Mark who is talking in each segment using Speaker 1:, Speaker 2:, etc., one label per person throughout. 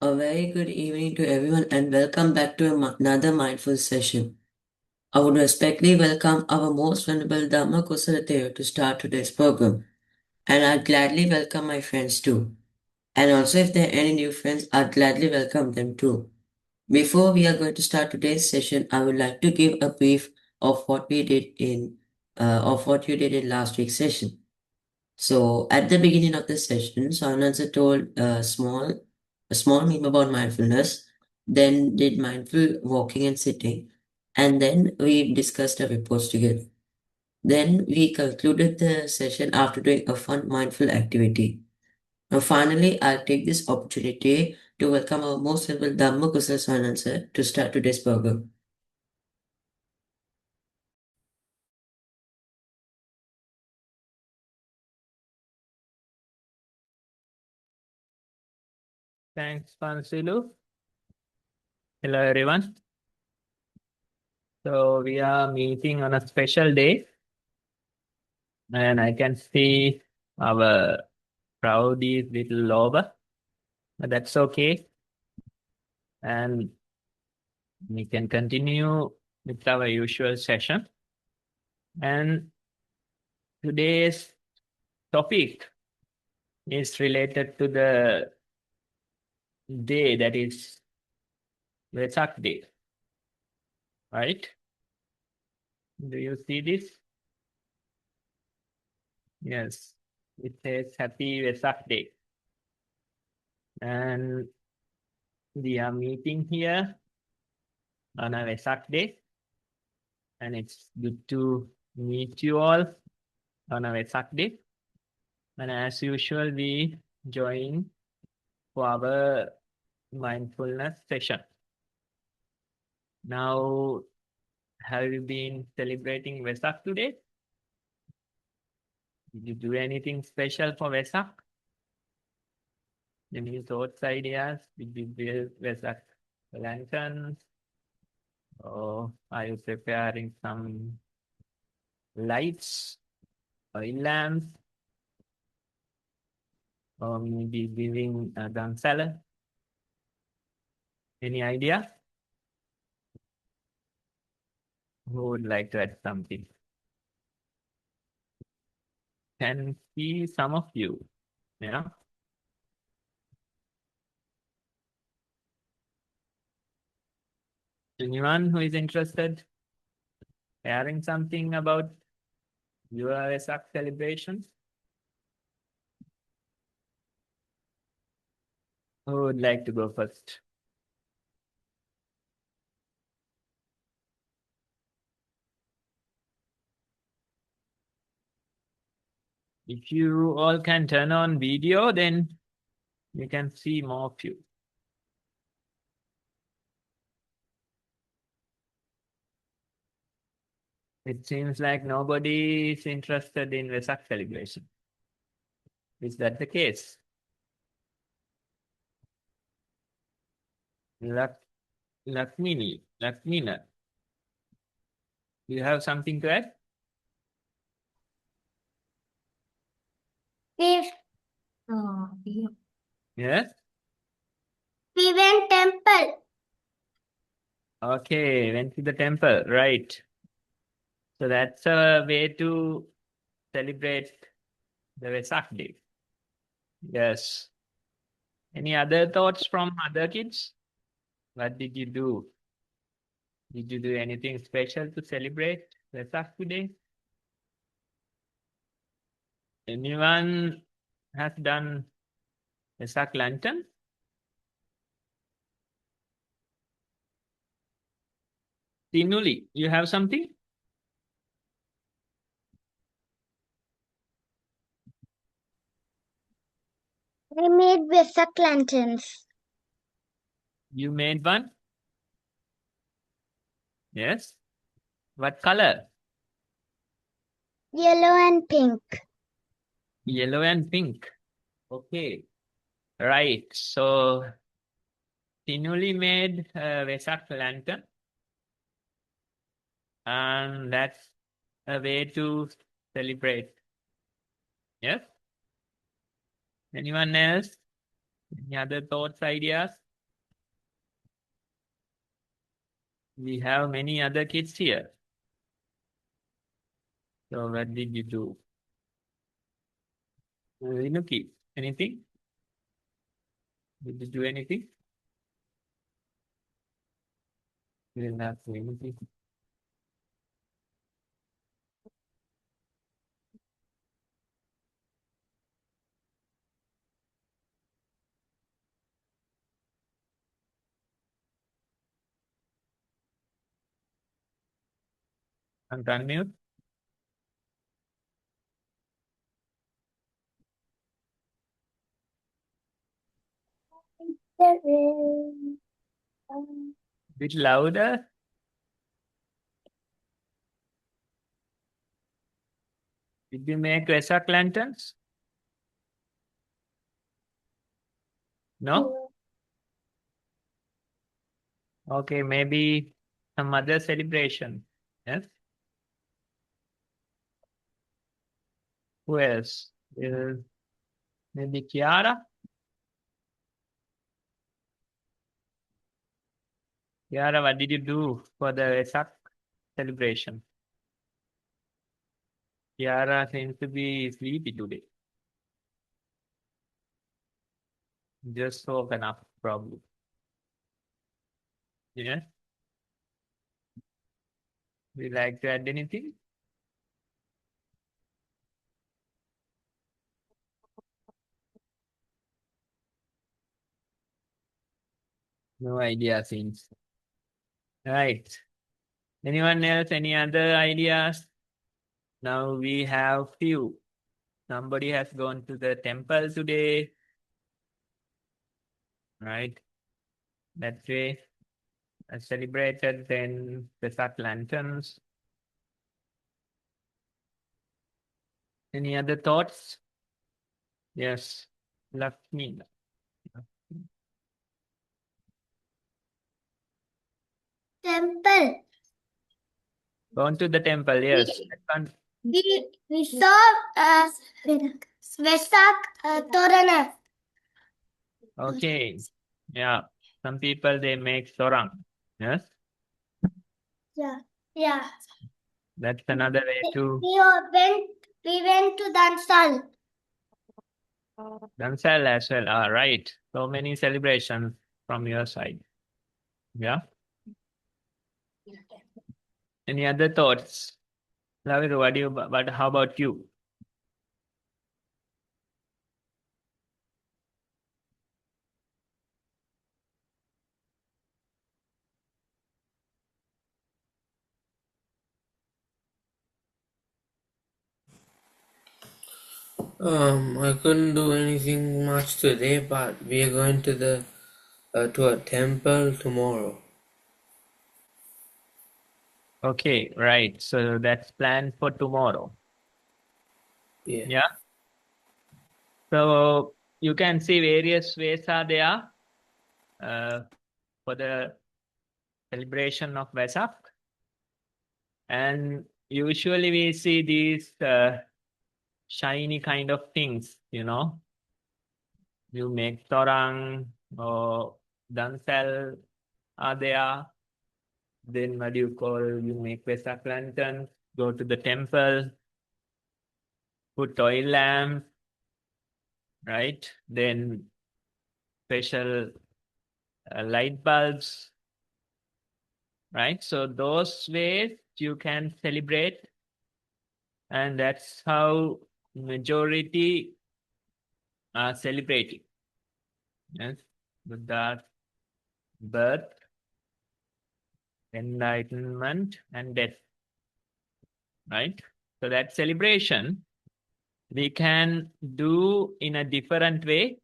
Speaker 1: A very good evening to everyone and welcome back to another mindful session. I would respectfully welcome our most venerable Dhamma Kusalateya to start today's program, and I'd gladly welcome my friends too. And also, if there are any new friends, I'd gladly welcome them too. Before we are going to start today's session, I would like to give a brief of what we did of what you did in last week's session. So at the beginning of the session, Saunansa told a small meme about mindfulness, then did mindful walking and sitting, and then we discussed our reports together. Then we concluded the session after doing a fun mindful activity. Now finally, I'll take this opportunity to welcome our most humble Dhamma Kusala Saunansa to start today's program.
Speaker 2: Thanks, Pansilu. Hello, everyone. So we are meeting on a special day, and I can see our crowd is little lower, but that's okay. And we can continue with our usual session. And today's topic is related to the day that is Vesak Day, right? Do you see this? Yes, it says Happy Vesak Day. And we are meeting here on a Vesak Day. and it's good to meet you all on a Vesak day. And as usual, we join for our mindfulness session. Now, have you been celebrating Vesak today? Did you do anything special for Vesak? Any thoughts, ideas? Did you build Vesak lanterns? Or are you preparing some lights, oil lamps, or maybe giving a gun salad? Any idea? Who would like to add something? Can see some of you. Yeah. Anyone who is interested sharing something about your Vesak celebration? Who would like to go first? If you all can turn on video, then you can see more of you. It seems like nobody is interested in Vesak celebration. Is that the case? Lakmina, do you have something to add?
Speaker 3: We
Speaker 2: Yes?
Speaker 3: we went temple.
Speaker 2: Okay, went to the temple, right. So that's a way to celebrate the Vesak day. Yes. Any other thoughts from other kids? What did you do? Did you do anything special to celebrate Vesak today? Anyone has done Vesak lantern? Tinuli, you have something?
Speaker 3: I made Vesak lanterns.
Speaker 2: You made one? Yes. What color?
Speaker 3: Yellow and pink.
Speaker 2: Yellow and pink. Okay. Right. So Tinuli made a Vesak lantern. And that's a way to celebrate. Yes. Anyone else? Any other thoughts, ideas? We have many other kids here. So what did you do? Rinuki, anything? Did you do anything? You didn't have to do anything. And unmute. Bit louder. Did you make Vesak lanterns? No? Okay, maybe some other celebration. Yes? Who else? Maybe Kiara? Kiara, what did you do for the Vesak celebration? Kiara seems to be sleepy today. Just woken up, probably. Yeah? Would you like to add anything? No idea, seems. Right. Anyone else? Any other ideas? Now we have few. Somebody has gone to the temple today, right? That way, celebrated then Vesak lanterns. Any other thoughts? Yes, Lakshmi.
Speaker 3: Temple.
Speaker 2: Gone to the temple, yes.
Speaker 3: We saw Vesak Torana.
Speaker 2: Okay, yeah. Some people, they make sorang. Yes,
Speaker 3: Yeah.
Speaker 2: that's another way to
Speaker 3: We went to Dansal.
Speaker 2: Dansal as well. Ah, right. So many celebrations from your side. Yeah. Any other thoughts? Laviru, how about you?
Speaker 1: I couldn't do anything much today, but we are going to a temple tomorrow.
Speaker 2: Okay, right. So that's planned for tomorrow.
Speaker 1: Yeah.
Speaker 2: Yeah. So you can see various ways are there for the celebration of Vesak. And usually we see these shiny kind of things, you know. You make torang or dansel are there. Then what do you call, you make Vesak lantern, go to the temple, put oil lamp, right? Then special light bulbs, right? So those ways you can celebrate, and that's how majority are celebrating. Yes, Buddha's birth, enlightenment, and death, right? So that celebration we can do in a different way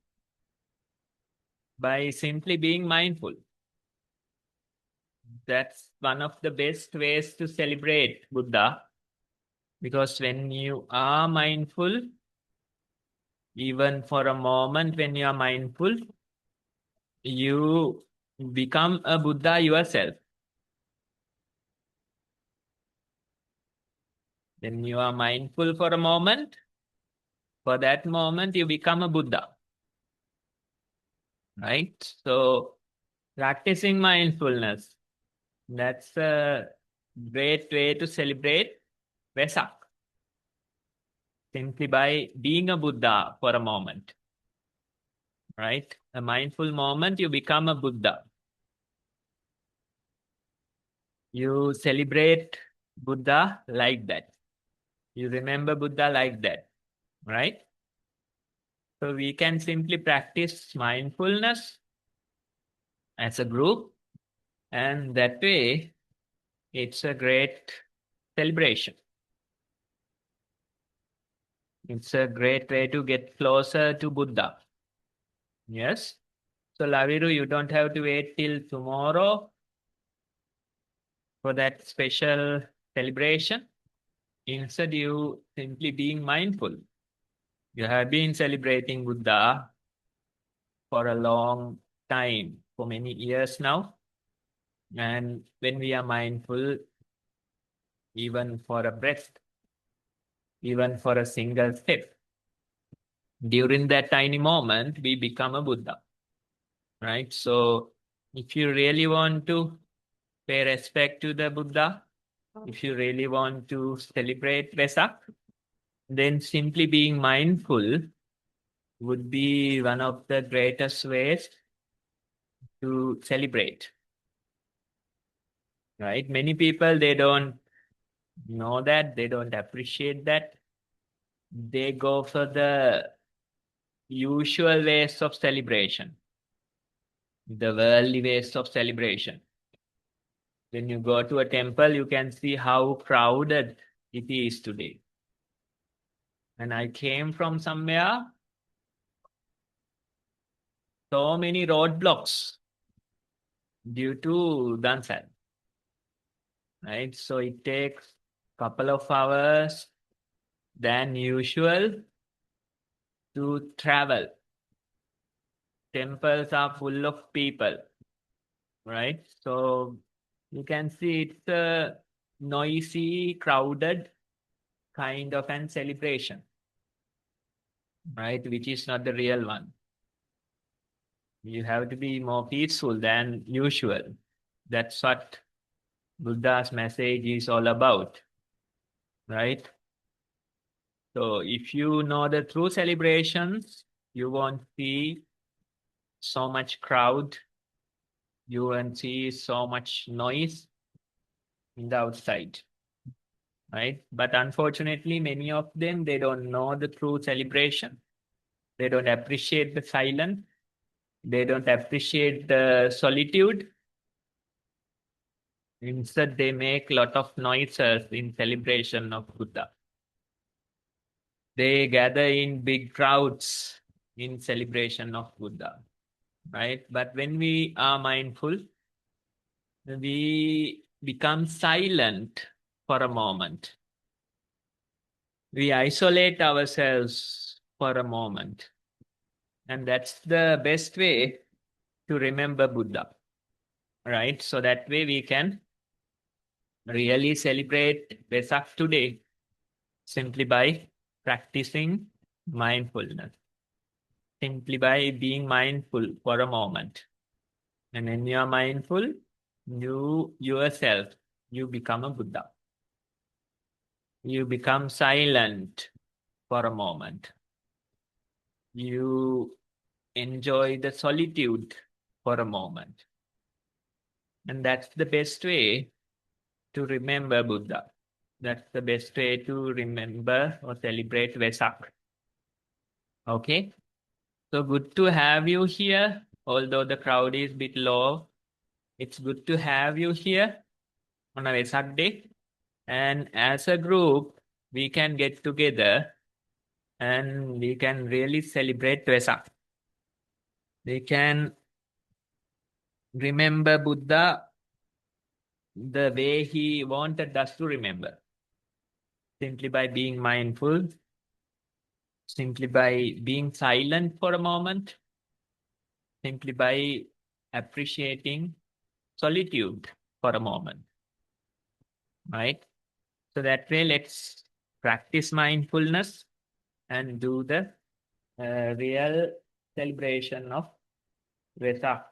Speaker 2: by simply being mindful. That's one of the best ways to celebrate Buddha, because when you are mindful, even for a moment, when you are mindful, you become a Buddha yourself. When you are mindful for a moment, for that moment, you become a Buddha. Right? So, practicing mindfulness, that's a great way to celebrate Vesak. Simply by being a Buddha for a moment. Right? A mindful moment, you become a Buddha. You celebrate Buddha like that. You remember Buddha like that. Right? So we can simply practice mindfulness as a group, and that way it's a great celebration. It's a great way to get closer to Buddha. Yes. So Laviru, you don't have to wait till tomorrow for that special celebration. Instead, you simply being mindful. You have been celebrating Buddha for a long time, for many years now. And when we are mindful, even for a breath, even for a single step, during that tiny moment, we become a Buddha. Right? So if you really want to pay respect to the Buddha, if you really want to celebrate Vesak, then simply being mindful would be one of the greatest ways to celebrate. Right? Many people, they don't know that, they don't appreciate that. They go for the usual ways of celebration, the worldly ways of celebration. When you go to a temple, you can see how crowded it is today. And I came from somewhere, so many roadblocks due to Dansal. Right? So it takes a couple of hours than usual to travel. Temples are full of people, right? So you can see it's a noisy, crowded kind of an celebration, right? Which is not the real one. You have to be more peaceful than usual. That's what Buddha's message is all about, right? So if you know the true celebrations, you won't see so much crowd, you won't see so much noise in the outside, right? But unfortunately, many of them, they don't know the true celebration. They don't appreciate the silence. They don't appreciate the solitude. Instead, they make a lot of noises in celebration of Buddha. They gather in big crowds in celebration of Buddha, right? But when we are mindful, we become silent for a moment. We isolate ourselves for a moment. And that's the best way to remember Buddha, right? So that way we can really celebrate Vesak today simply by practicing mindfulness, simply by being mindful for a moment. And when you are mindful, you yourself, you become a Buddha. You become silent for a moment. You enjoy the solitude for a moment. And that's the best way to remember Buddha. That's the best way to remember or celebrate Vesak. Okay? So good to have you here. Although the crowd is a bit low, it's good to have you here on a Vesak day. And as a group, we can get together and we can really celebrate Vesak. We can remember Buddha the way he wanted us to remember. Simply by being mindful, simply by being silent for a moment, simply by appreciating solitude for a moment, right? So that way, let's practice mindfulness and do the real celebration of Vesak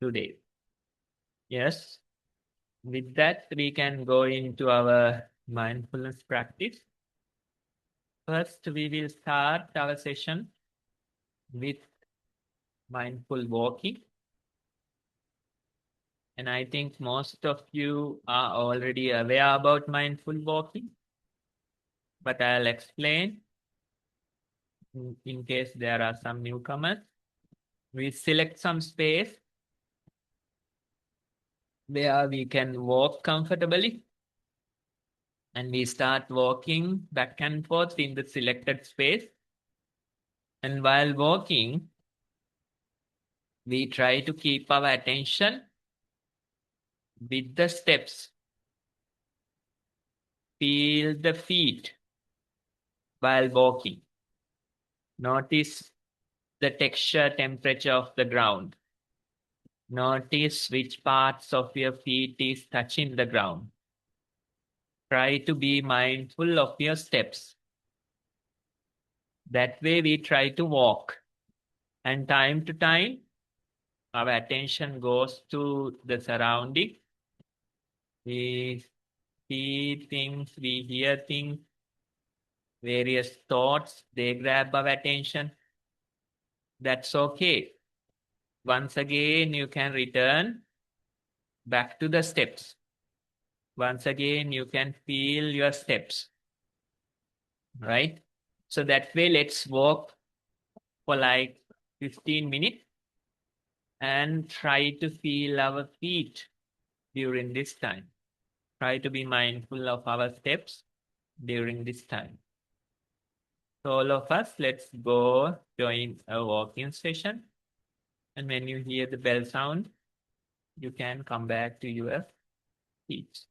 Speaker 2: today. Yes, with that, we can go into our mindfulness practice. First, we will start our session with mindful walking. And I think most of you are already aware about mindful walking, but I'll explain in case there are some newcomers. We select some space where we can walk comfortably. And we start walking back and forth in the selected space. And while walking, we try to keep our attention with the steps. Feel the feet while walking. Notice the texture, temperature of the ground. Notice which parts of your feet is touching the ground. Try to be mindful of your steps. That way we try to walk. And time to time, our attention goes to the surrounding. We see things, we hear things, various thoughts, they grab our attention. That's okay. Once again, you can return back to the steps. Once again, you can feel your steps, right? So that way, let's walk for like 15 minutes and try to feel our feet during this time. Try to be mindful of our steps during this time. So all of us, let's go join a walking session. And when you hear the bell sound, you can come back to your seats.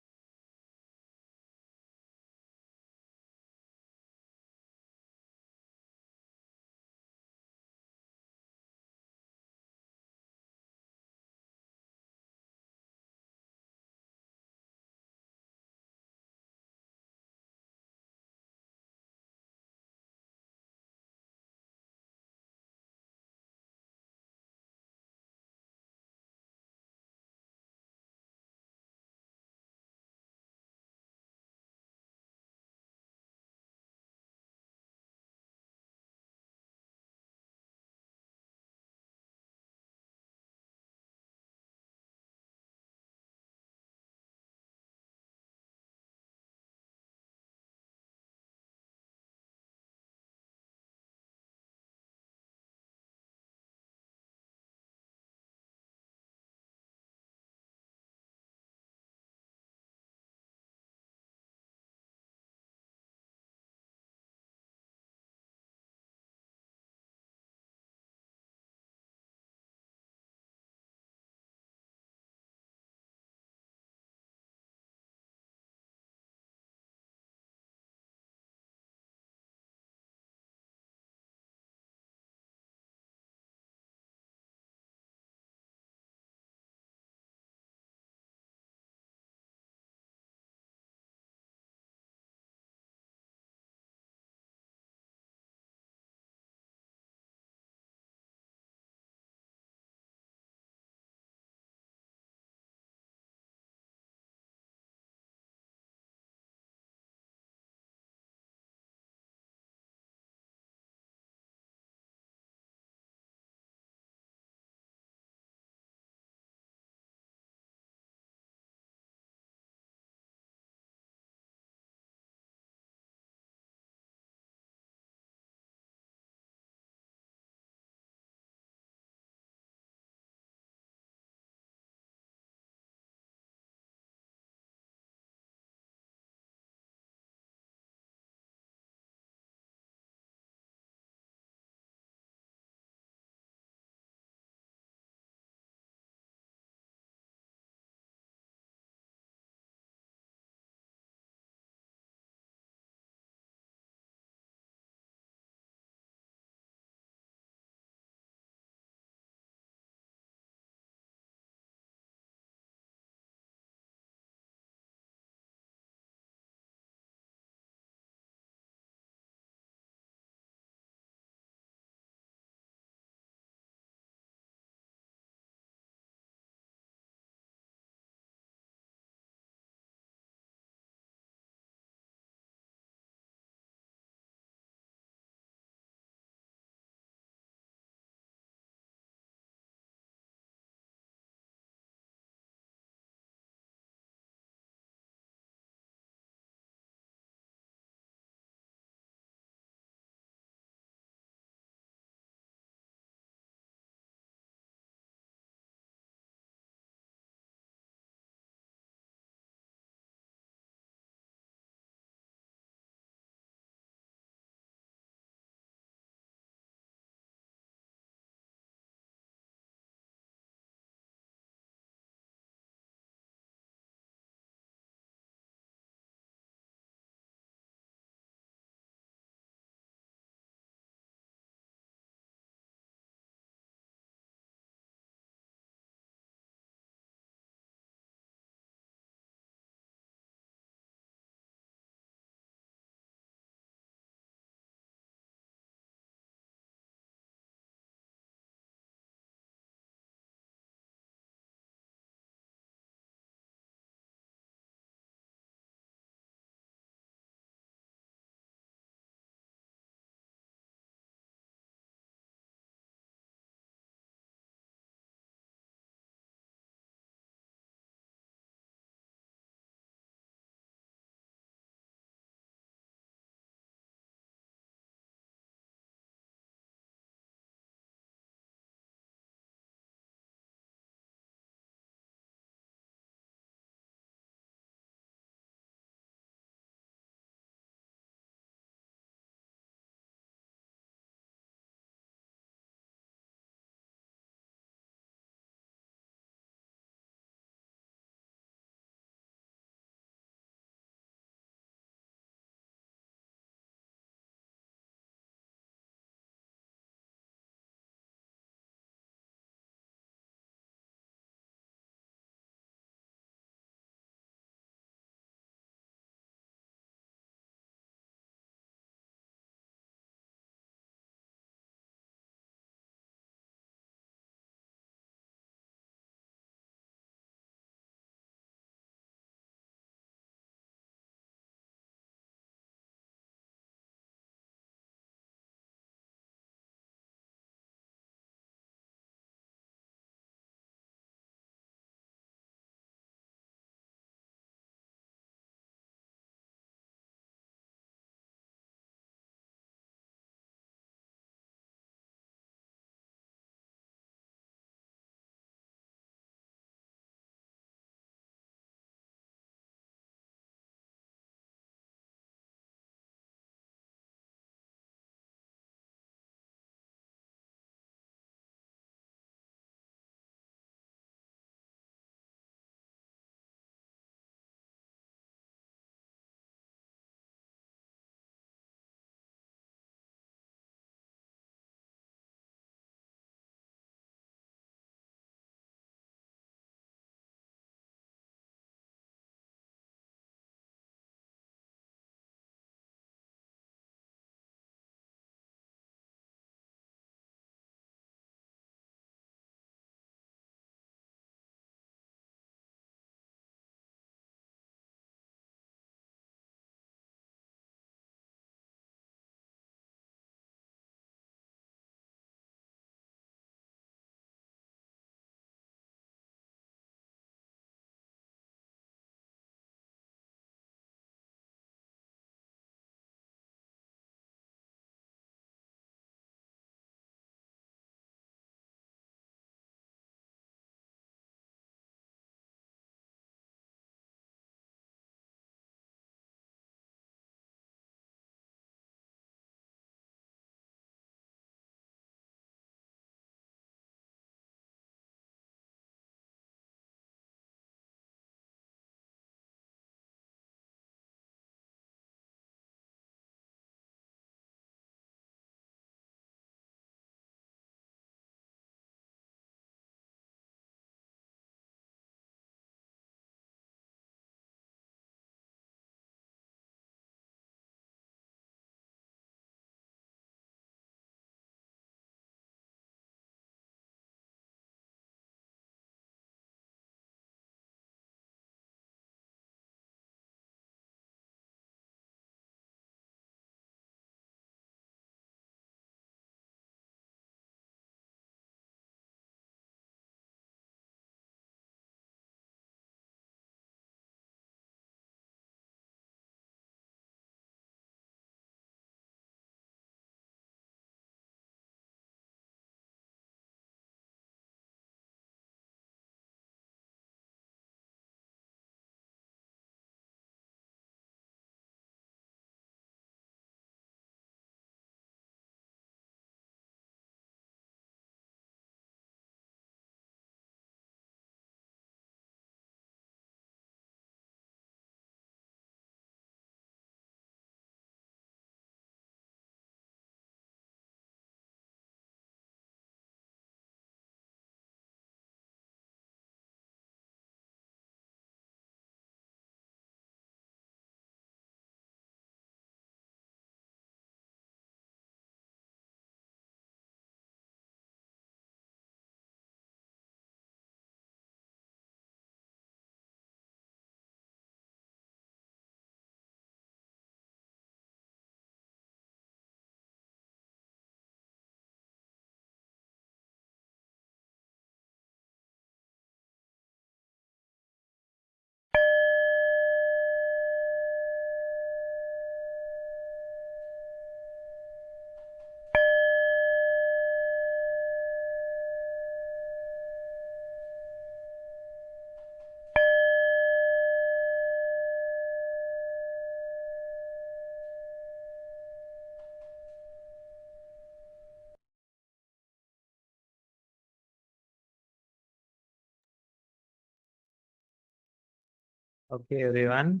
Speaker 2: Okay, everyone.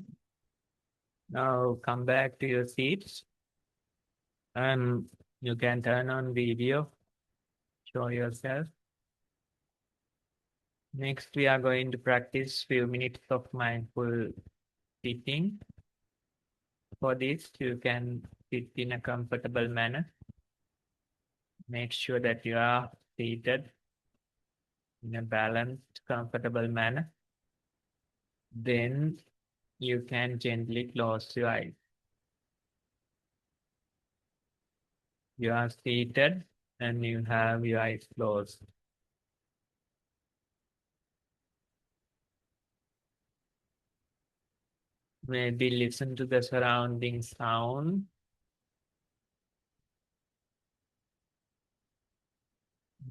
Speaker 2: Now come back to your seats and you can turn on video, show yourself. Next, we are going to practice few minutes of mindful sitting. For this, you can sit in a comfortable manner. Make sure that you are seated in a balanced, comfortable manner. Then you can gently close your eyes. You are seated and you have your eyes closed. Maybe listen to the surrounding sound.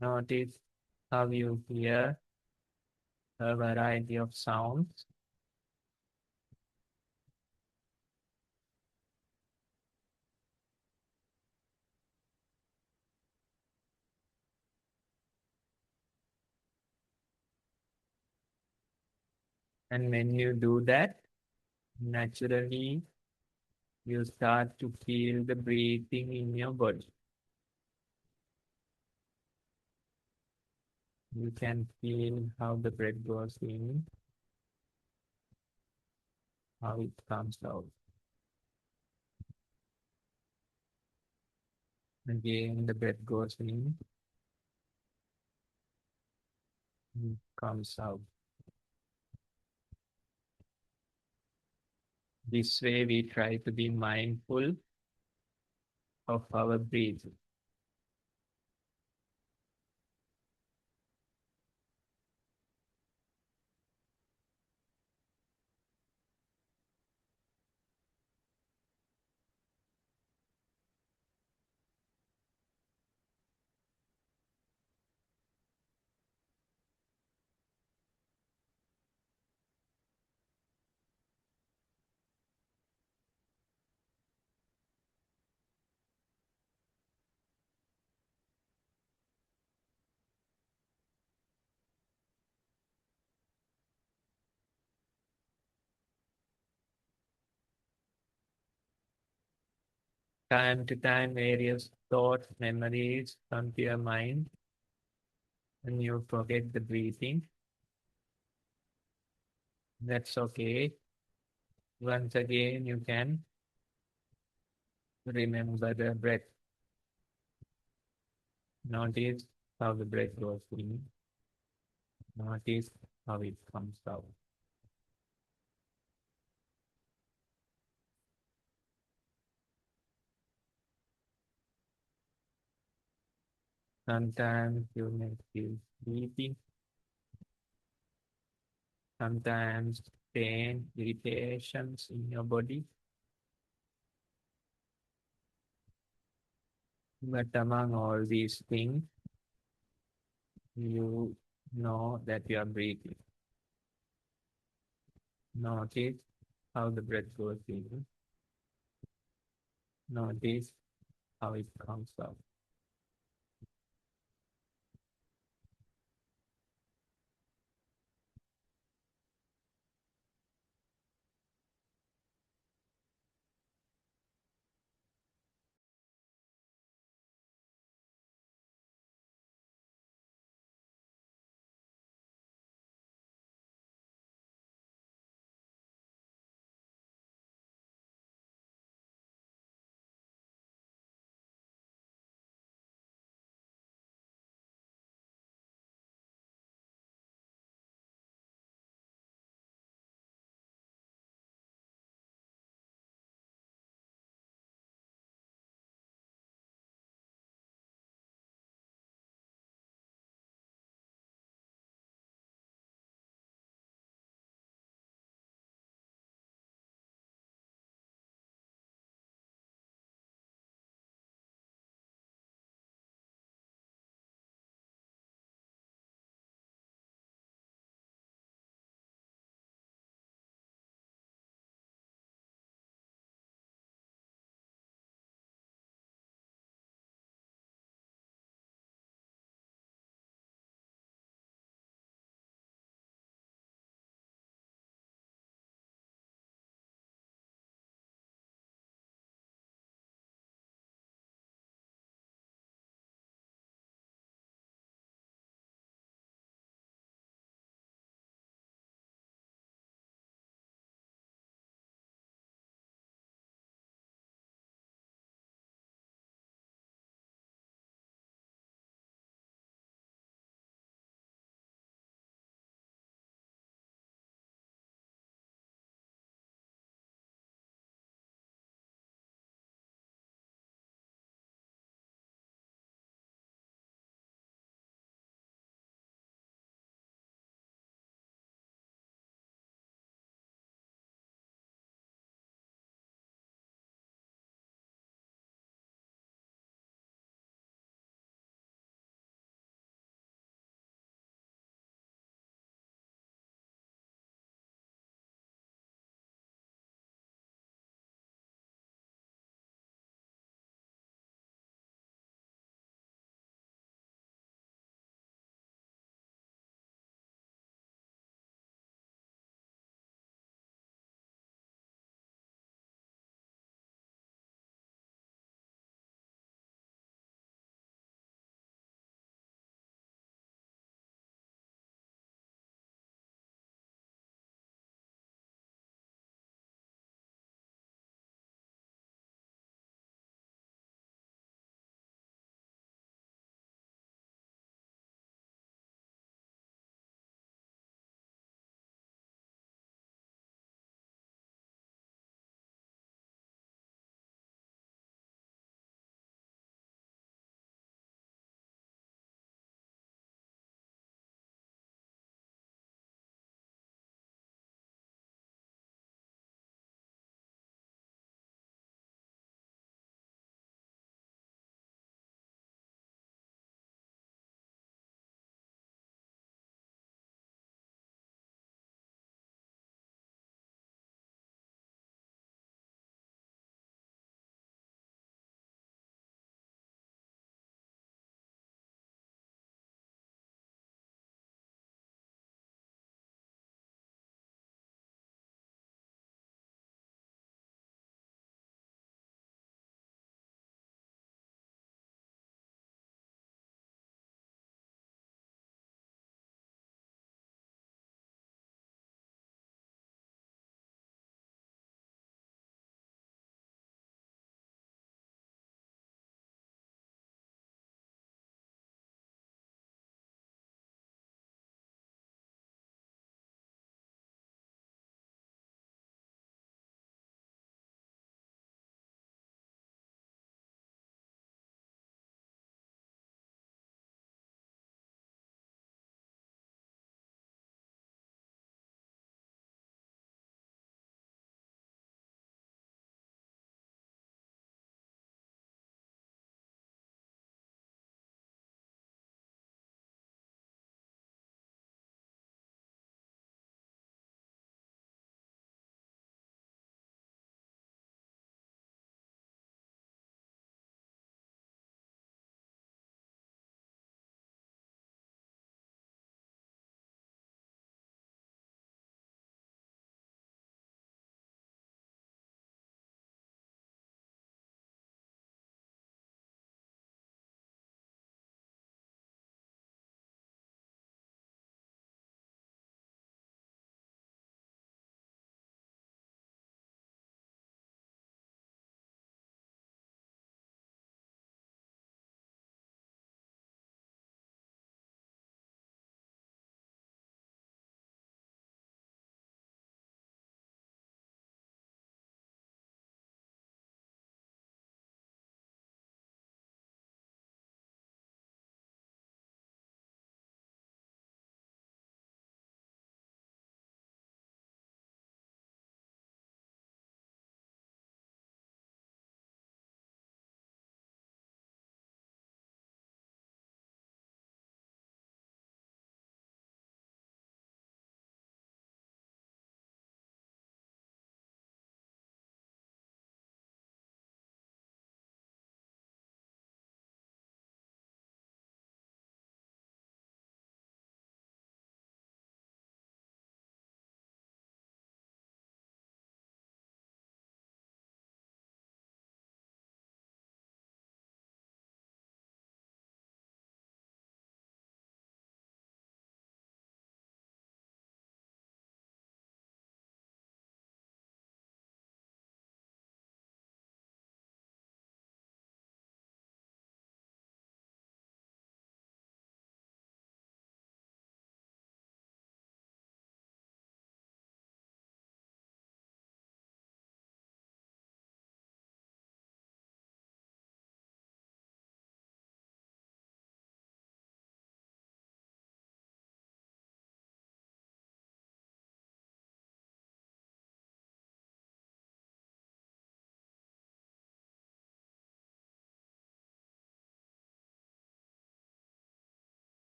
Speaker 2: Notice how you hear a variety of sounds. And when you do that, naturally you start to feel the breathing in your body. You can feel how the breath goes in, how it comes out. Again, the breath goes in, and comes out. This way, we try to be mindful of our breathing. Time to time, various thoughts, memories come to your mind, and you forget the breathing. That's okay. Once again, you can remember the breath. Notice how the breath goes in. Notice how it comes out. Sometimes you may feel sleepy. Sometimes pain, irritations in your body. But among all these things, you know that you are breathing. Notice how the breath goes in. Notice how it comes out.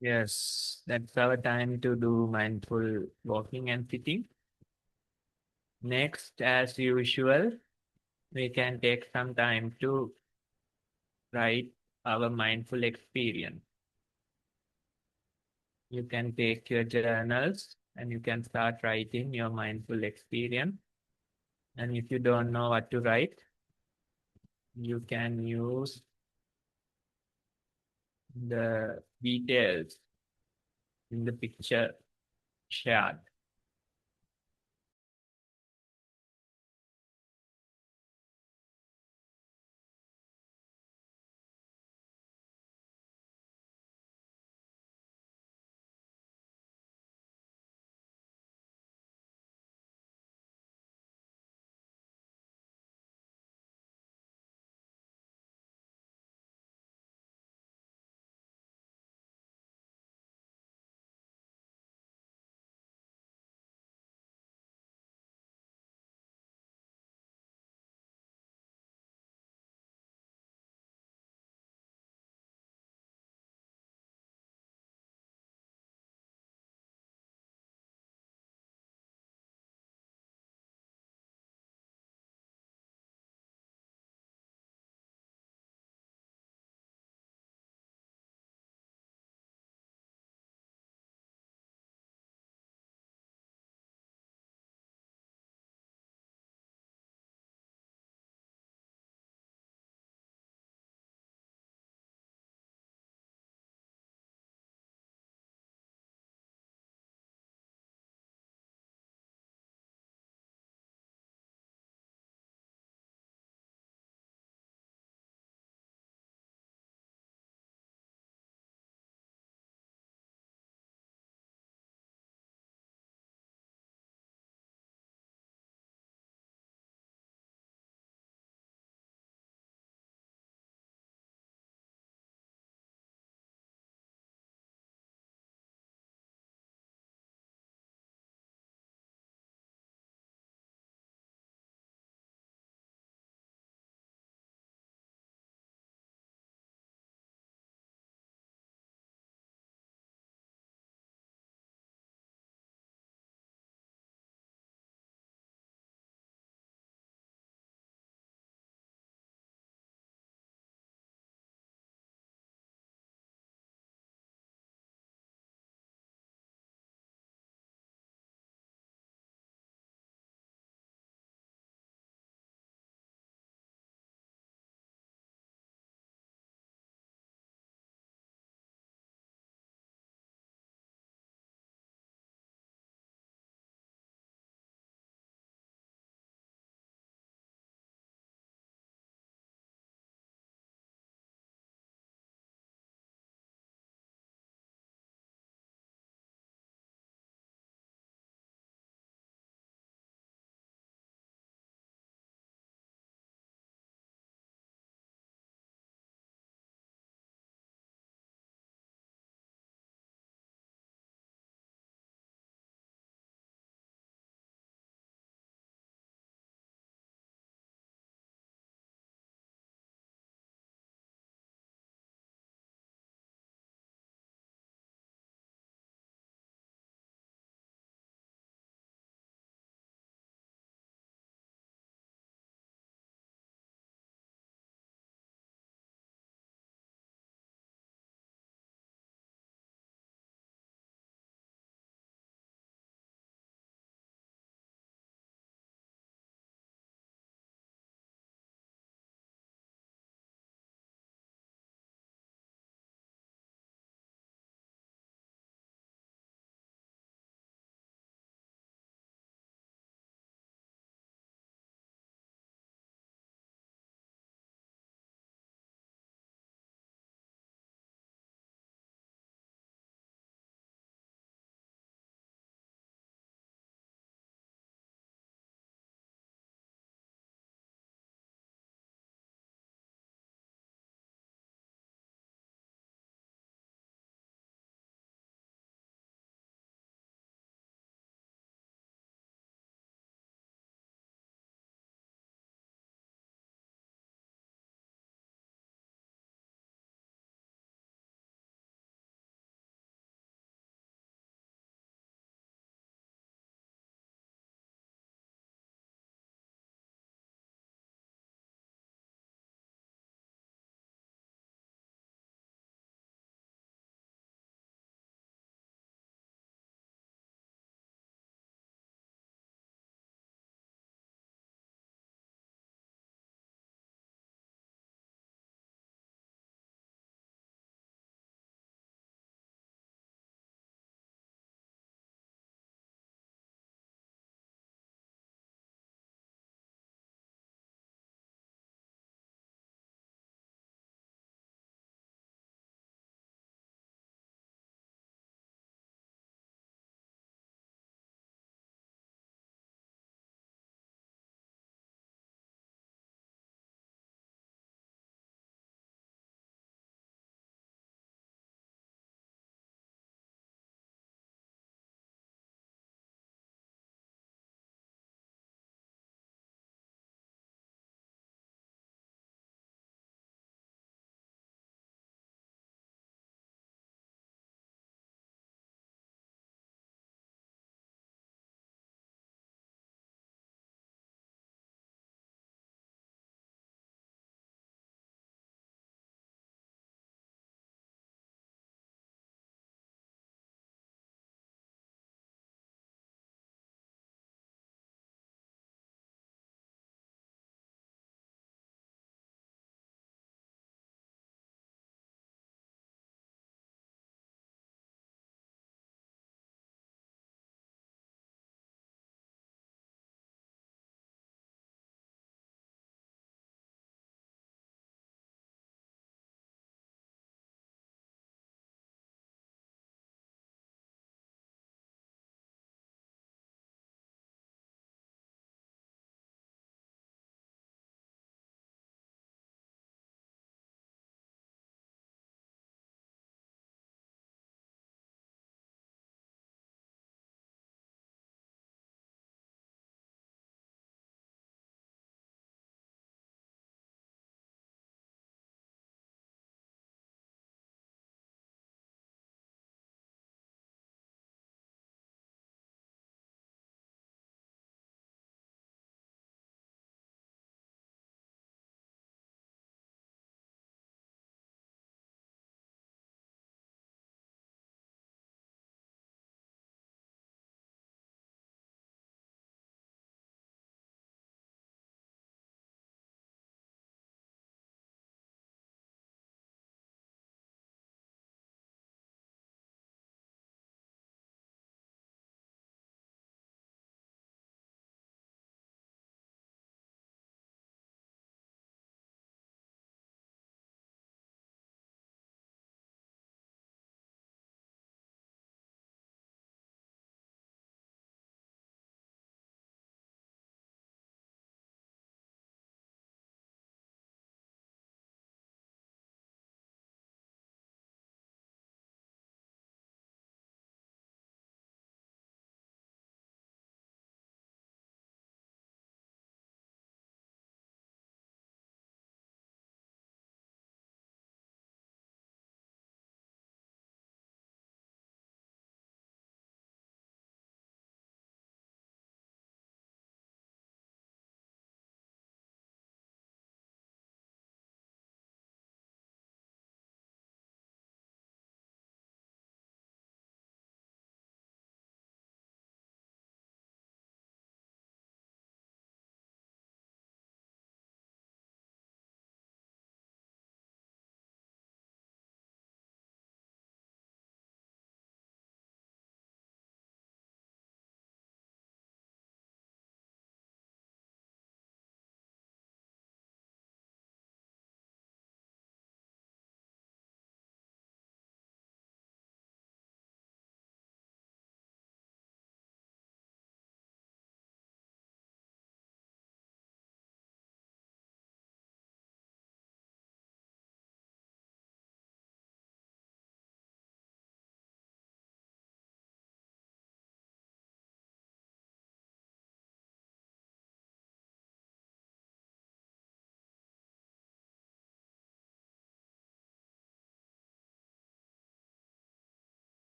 Speaker 2: Yes, that's our time to do mindful walking and sitting. Next, as usual, we can take some time to write our mindful experience. You can take your journals and you can start writing your mindful experience. And if you don't know what to write, you can use the details in the picture shared.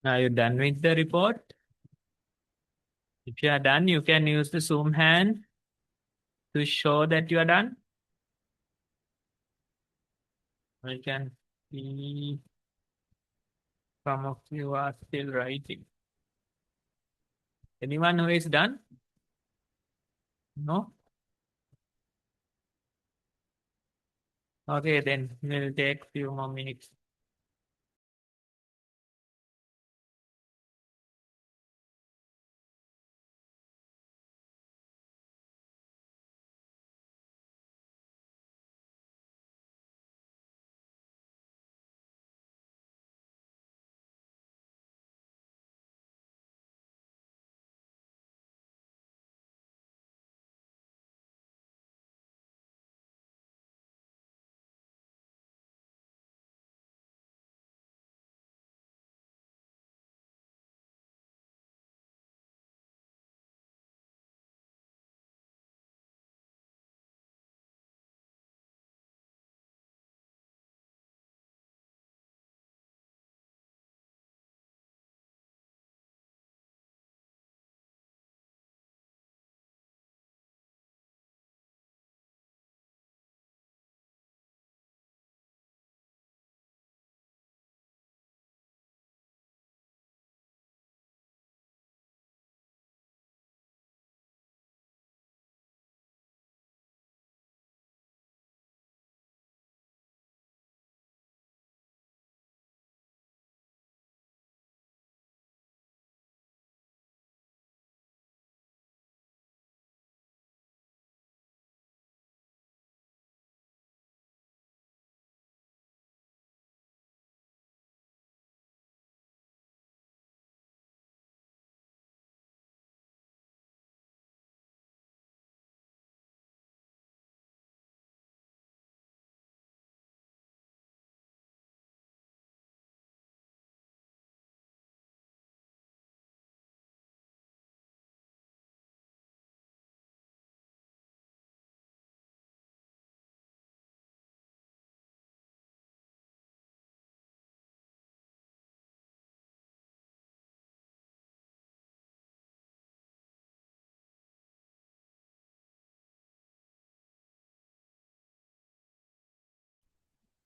Speaker 2: Are you done with the report? If you are done, you can use the Zoom hand to show that you are done. I can see some of you are still writing. Anyone who is done? No? Okay, then we'll take a few more minutes.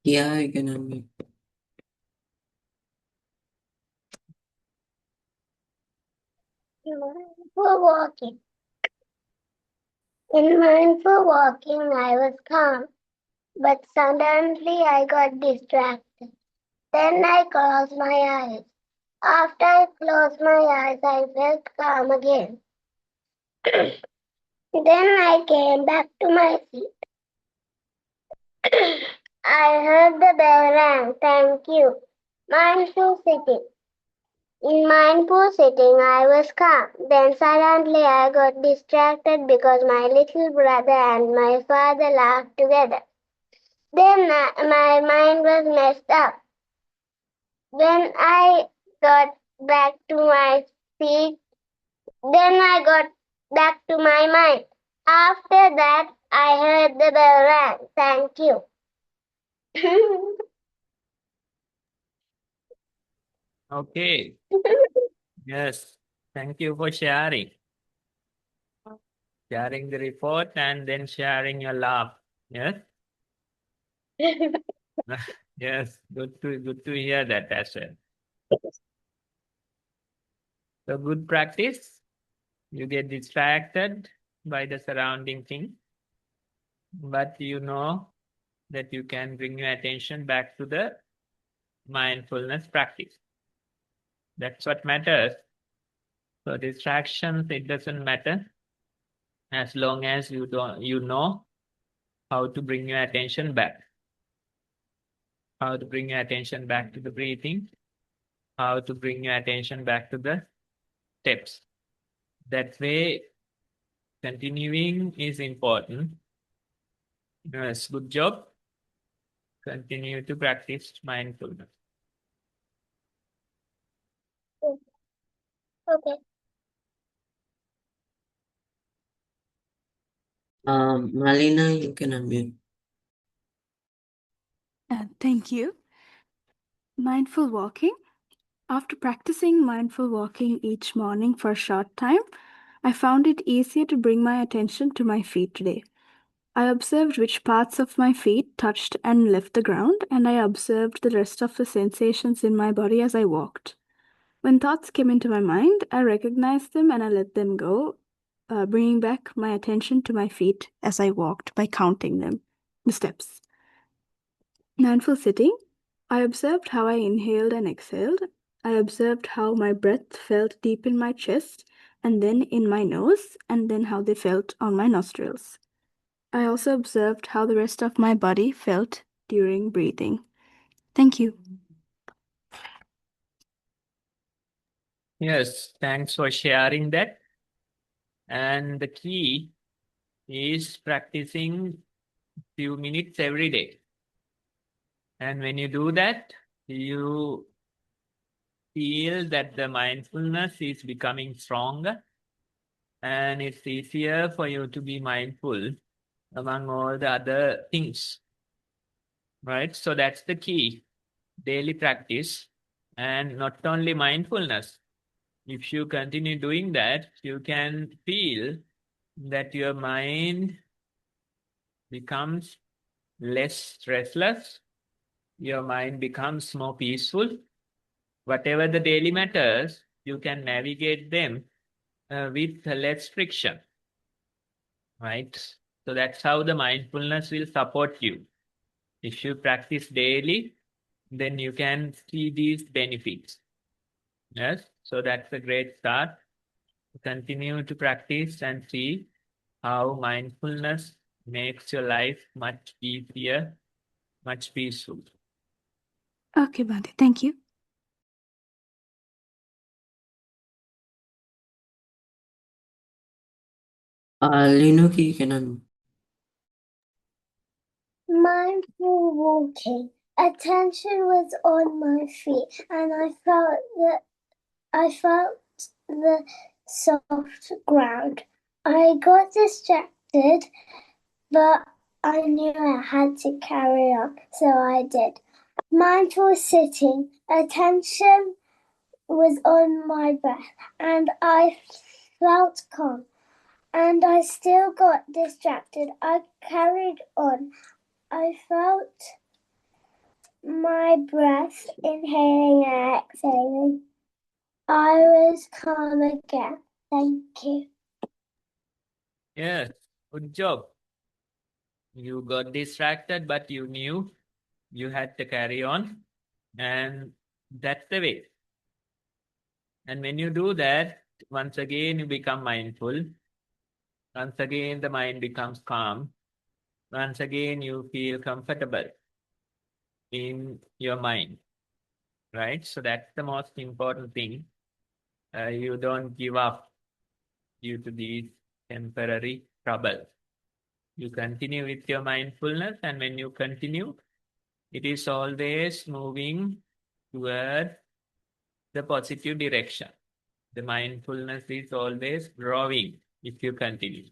Speaker 1: Yeah, you can unmute.
Speaker 3: Mindful walking. In mindful walking, I was calm, but suddenly I got distracted. Then I closed my eyes. After I closed my eyes, I felt calm again. Then I came back to my seat. I heard the bell rang. Thank you. Mindful sitting. In mindful sitting, I was calm. Then suddenly I got distracted because my little brother and my father laughed together. Then my mind was messed up. When I got back to my seat, then I got back to my mind. After that, I heard the bell rang. Thank you.
Speaker 2: Okay. Yes. Thank you for sharing. Sharing the report and then sharing your laugh. Yes. Yes. Good to hear that as well. So good practice. You get distracted by the surrounding thing, but you know that you can bring your attention back to the mindfulness practice. That's what matters. So distractions, it doesn't matter as long as you know how to bring your attention back. How to bring your attention back to the breathing, how to bring your attention back to the steps. That way, continuing is important. Yes, good job. Continue to practice mindfulness.
Speaker 3: Okay.
Speaker 1: Malina, you can unmute.
Speaker 4: Thank you. Mindful walking. After practicing mindful walking each morning for a short time, I found it easier to bring my attention to my feet today. I observed which parts of my feet touched and left the ground, and I observed the rest of the sensations in my body as I walked. When thoughts came into my mind, I recognized them and I let them go, bringing back my attention to my feet as I walked by counting them, the steps. Mindful sitting, I observed how I inhaled and exhaled. I observed how my breath felt deep in my chest and then in my nose, and then how they felt on my nostrils. I also observed how the rest of my body felt during breathing. Thank you.
Speaker 2: Yes, thanks for sharing that. And the key is practicing few minutes every day. And when you do that, you feel that the mindfulness is becoming stronger and it's easier for you to be mindful among all the other things, right? So that's the key, daily practice. And not only mindfulness, if you continue doing that, you can feel that your mind becomes less restless, your mind becomes more peaceful. Whatever the daily matters, you can navigate them with less friction, right? So that's how the mindfulness will support you. If you practice daily, then you can see these benefits. Yes, so that's a great start. Continue to practice and see how mindfulness makes your life much easier, much peaceful.
Speaker 4: Okay, Bhante, thank you.
Speaker 1: Linuki, you can
Speaker 3: Mindful walking. Attention was on my feet, and I felt the soft ground. I got distracted, but I knew I had to carry on, so I did. Mindful sitting. Attention was on my breath, and I felt calm. And I still got distracted. I carried on. I felt my breath inhaling and exhaling. I was calm again. Thank you.
Speaker 2: Yes, good job. You got distracted, but you knew you had to carry on, and that's the way. And when you do that, once again, you become mindful. Once again, the mind becomes calm. Once again, you feel comfortable in your mind, right? So that's the most important thing. You don't give up due to these temporary troubles. You continue with your mindfulness, and when you continue, it is always moving toward the positive direction. The mindfulness is always growing if you continue.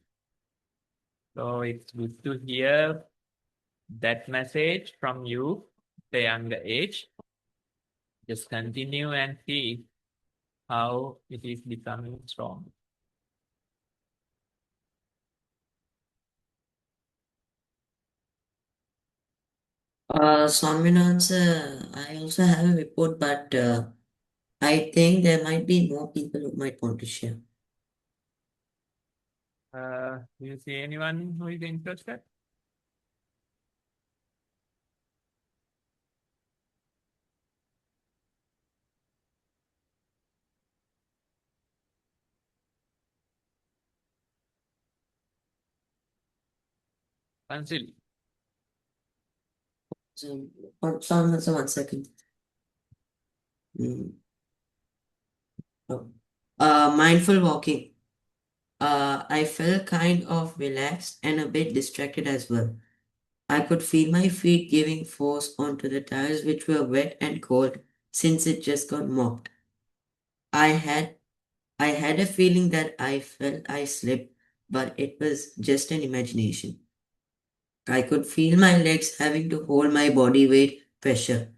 Speaker 2: So it's good to hear that message from you, the younger age. Just continue and see how it is becoming strong.
Speaker 1: Swaminathan, I also have a report, but I think there might be more people who might want to share.
Speaker 2: Do you see anyone who is interested? Consider.
Speaker 1: So, Swaminathan, 1 second. Oh. Mindful walking. I felt kind of relaxed and a bit distracted as well. I could feel my feet giving force onto the tires, which were wet and cold since it just got mopped. I had I had a feeling that I felt I slipped, but it was just an imagination. I could feel my legs having to hold my body weight pressure,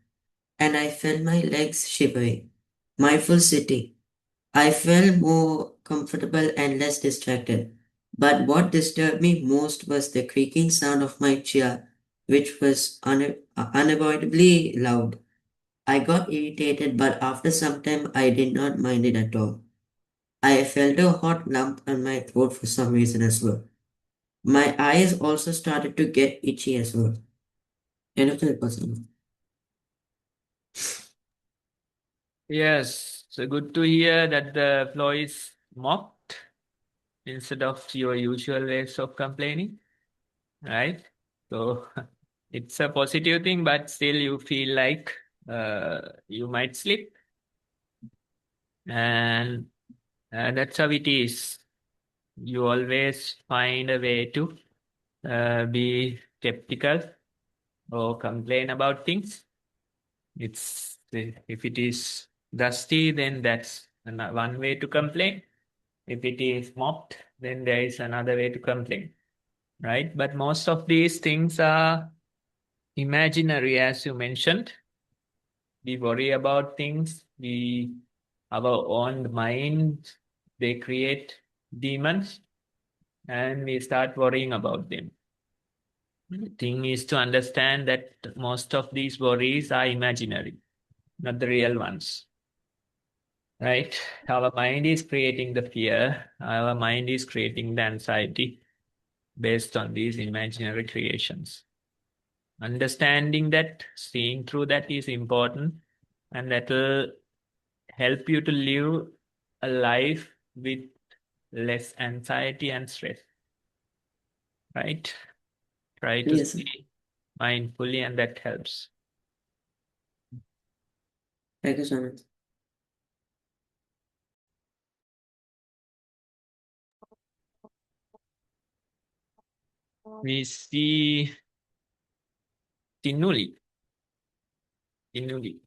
Speaker 1: and I felt my legs shivering. Mindful sitting. I felt more comfortable and less distracted. But what disturbed me most was the creaking sound of my chair, which was unavoidably loud. I got irritated, but after some time I did not mind it at all. I felt a hot lump on my throat for some reason as well. My eyes also started to get itchy as well. End of the person.
Speaker 2: Yes, so good to hear that the flow is mocked instead of your usual ways of complaining, right? So it's a positive thing, but still you feel like you might slip, and that's how it is. You always find a way to be skeptical or complain about things. It's if it is dusty, then that's one way to complain. If it is mopped, then there is another way to complain, right? But most of these things are imaginary, as you mentioned. We worry about things. Our own mind, they create demons, and we start worrying about them. The thing is to understand that most of these worries are imaginary, not the real ones. Right? Our mind is creating the fear, our mind is creating the anxiety based on these imaginary creations. Understanding that, seeing through that is important, and that will help you to live a life with less anxiety and stress. Right? Try to
Speaker 1: Yes, sir.
Speaker 2: see mindfully, and that helps.
Speaker 1: Thank you so much.
Speaker 2: We see Tinuli. Tinuli.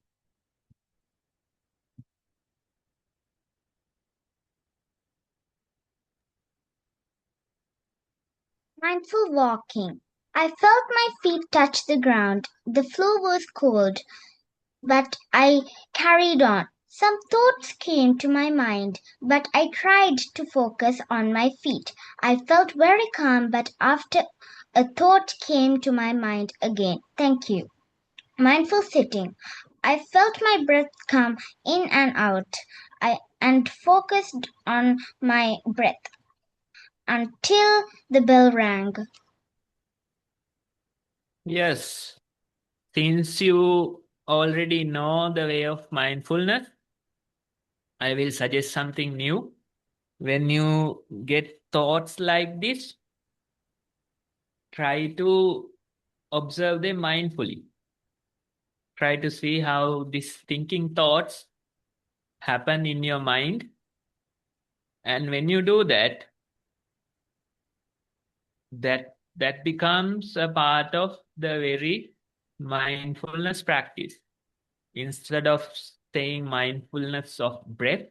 Speaker 3: Mindful walking. I felt my feet touch the ground. The floor was cold, but I carried on. Some thoughts came to my mind, but I tried to focus on my feet. I felt very calm, but after a thought came to my mind again. Thank you. Mindful sitting. I felt my breath come in and out. And focused on my breath until the bell rang.
Speaker 2: Yes. Since you already know the way of mindfulness, I will suggest something new. When you get thoughts like this, try to observe them mindfully. Try to see how these thinking thoughts happen in your mind. And when you do that, that becomes a part of the very mindfulness practice. Instead of saying mindfulness of breath,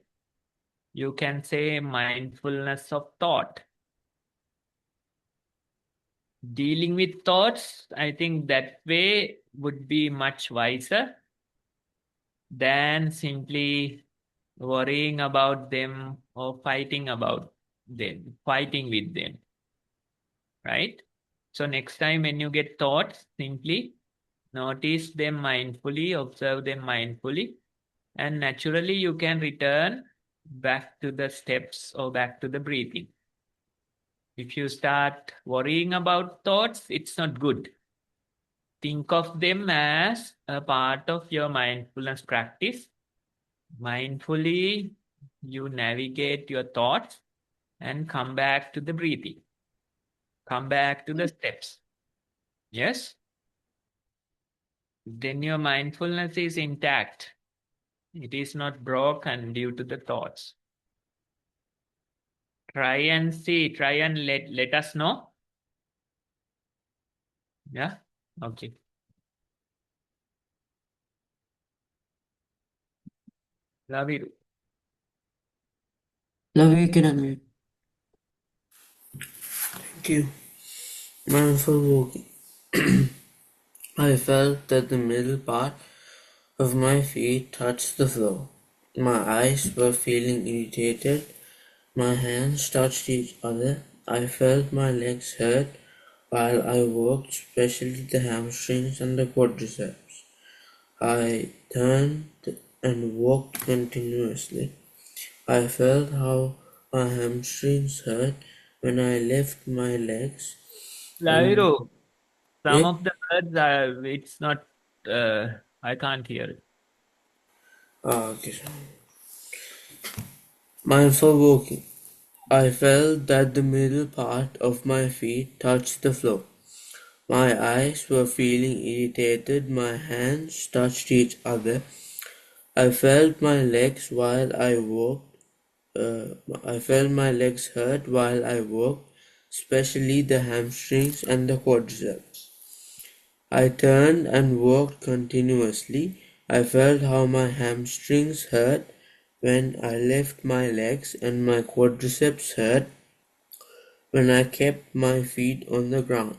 Speaker 2: you can say mindfulness of thought. Dealing with thoughts, I think that way would be much wiser than simply worrying about them or fighting with them, right? So next time when you get thoughts, simply notice them mindfully, observe them mindfully, and naturally you can return back to the steps or back to the breathing. If you start worrying about thoughts, it's not good. Think of them as a part of your mindfulness practice. Mindfully, you navigate your thoughts and come back to the breathing. Come back to the steps. Yes? Then your mindfulness is intact. It is not broken due to the thoughts. Try and see, try and let us know. Yeah? Okay. Love you.
Speaker 1: Love you, you can unmute. Thank you. Mindful walking. I felt that the middle part of my feet touched the floor. My eyes were feeling irritated. My hands touched each other. I felt my legs hurt while I walked, especially the hamstrings and the quadriceps. I turned and walked continuously. I felt how my hamstrings hurt when I left my legs. And
Speaker 2: Laviro, some
Speaker 1: yeah,
Speaker 2: of the words are, it's not, I can't hear it.
Speaker 1: okay. Mindful walking. I felt that the middle part of my feet touched the floor. My eyes were feeling irritated, my hands touched each other. I felt my legs while I walked. I felt my legs hurt while I walked, especially the hamstrings and the quadriceps. I turned and walked continuously. I felt how my hamstrings hurt when I left my legs and my quadriceps hurt when I kept my feet on the ground.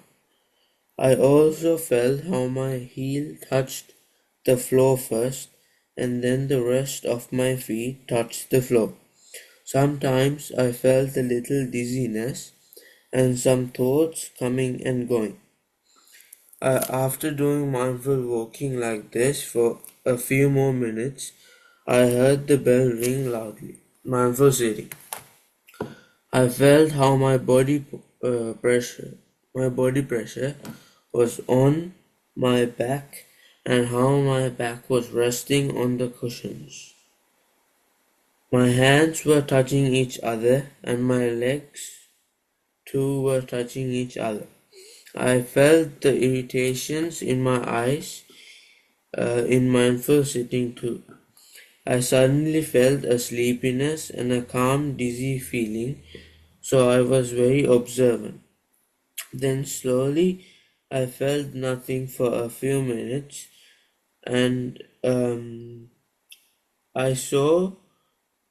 Speaker 1: I also felt how my heel touched the floor first and then the rest of my feet touched the floor. Sometimes I felt a little dizziness and some thoughts coming and going. After doing mindful walking like this for a few more minutes, I heard the bell ring loudly. Mindful sitting. I felt how my body pressure was on my back and how my back was resting on the cushions. My hands were touching each other and my legs too were touching each other. I felt the irritations in my eyes in mindful sitting too. I suddenly felt a sleepiness and a calm, dizzy feeling, so I was very observant. Then slowly I felt nothing for a few minutes and I saw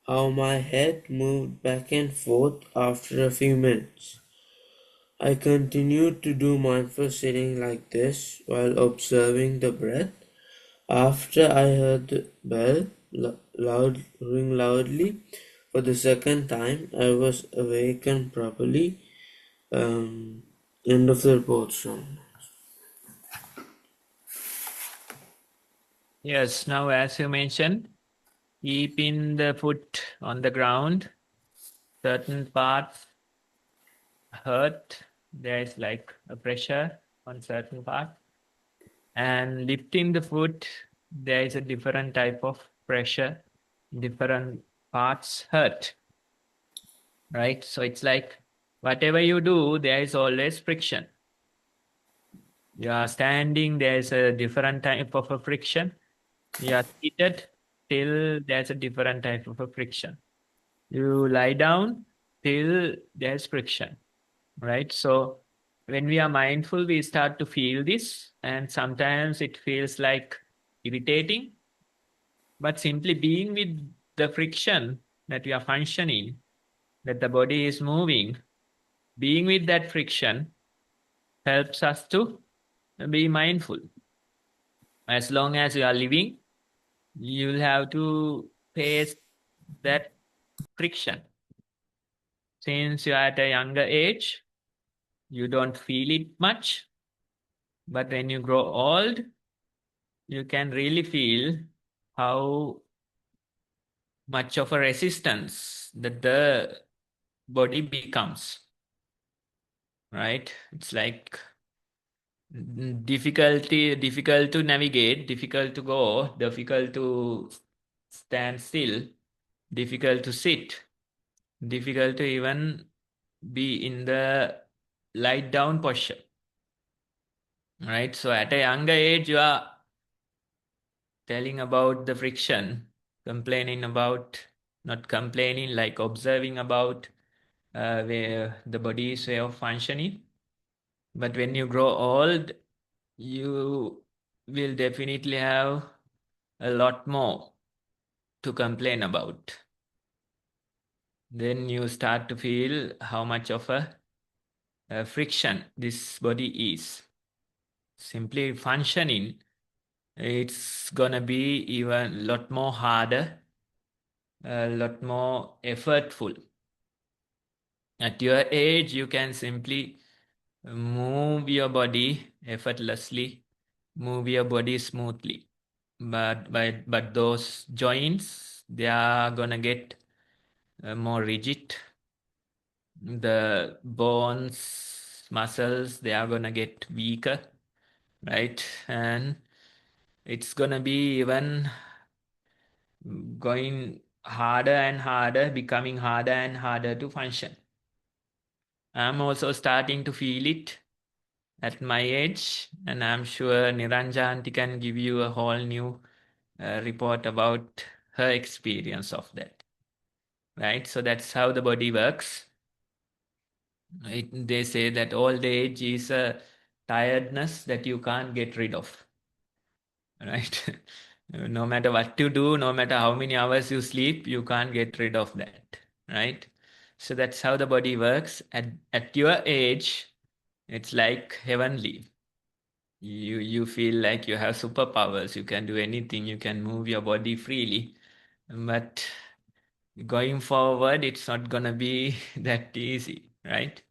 Speaker 1: how my head moved back and forth after a few minutes. I continued to do mindful sitting like this while observing the breath. After I heard the bell ring loudly for the second time, I was awakened properly. End of the report, son.
Speaker 2: Yes, now as you mentioned, keeping the foot on the ground, certain parts hurt, there is like a pressure on certain part. And lifting the foot, there is a different type of pressure, different parts hurt, right? So it's like whatever you do, there is always friction. You are standing, there's a different type of a friction. You are seated, still there's a different type of a friction. You lie down, still there's friction, right? So when we are mindful, we start to feel this, and sometimes it feels like irritating, but simply being with the friction that we are functioning, that the body is moving, being with that friction helps us to be mindful. As long as you are living, you'll have to face that friction. Since you're at a younger age, you don't feel it much. But when you grow old, you can really feel how much of a resistance that the body becomes, right? It's like difficult to navigate, difficult to go, difficult to stand still, difficult to sit, difficult to even be in the lie down posture, right? So at a younger age, you are telling about the friction, complaining about, not complaining, like observing about where the body's way of functioning. But when you grow old, you will definitely have a lot more to complain about. Then you start to feel how much of a friction this body is. Simply functioning, it's gonna be even a lot more harder a lot more effortful. At your age, you can simply move your body effortlessly, move your body smoothly. But those joints, they are gonna get more rigid. The bones, muscles, they are gonna get weaker, right? And it's gonna be even going harder and harder, becoming harder and harder to function. I'm also starting to feel it at my age, and I'm sure Niranjanti can give you a whole new report about her experience of that, right? So that's how the body works. They say that old age is a tiredness that you can't get rid of, right? No matter what you do, no matter how many hours you sleep, you can't get rid of that, right? So that's how the body works. At your age, it's like heavenly. You feel like you have superpowers. You can do anything. You can move your body freely. But going forward, it's not gonna be that easy, right?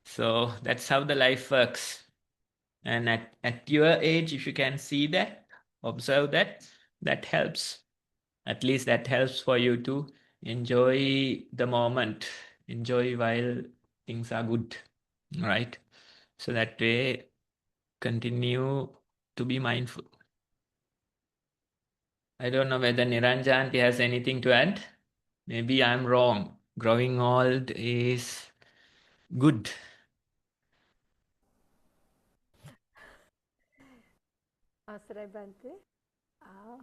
Speaker 2: So that's how the life works. And at your age, if you can see that, observe that, that helps. At least that helps for you to enjoy the moment, enjoy while things are good, right? So that way, continue to be mindful. I don't know whether Niranjanti has anything to add. Maybe I'm wrong. Growing old is good.
Speaker 5: Asray Bante. Ah,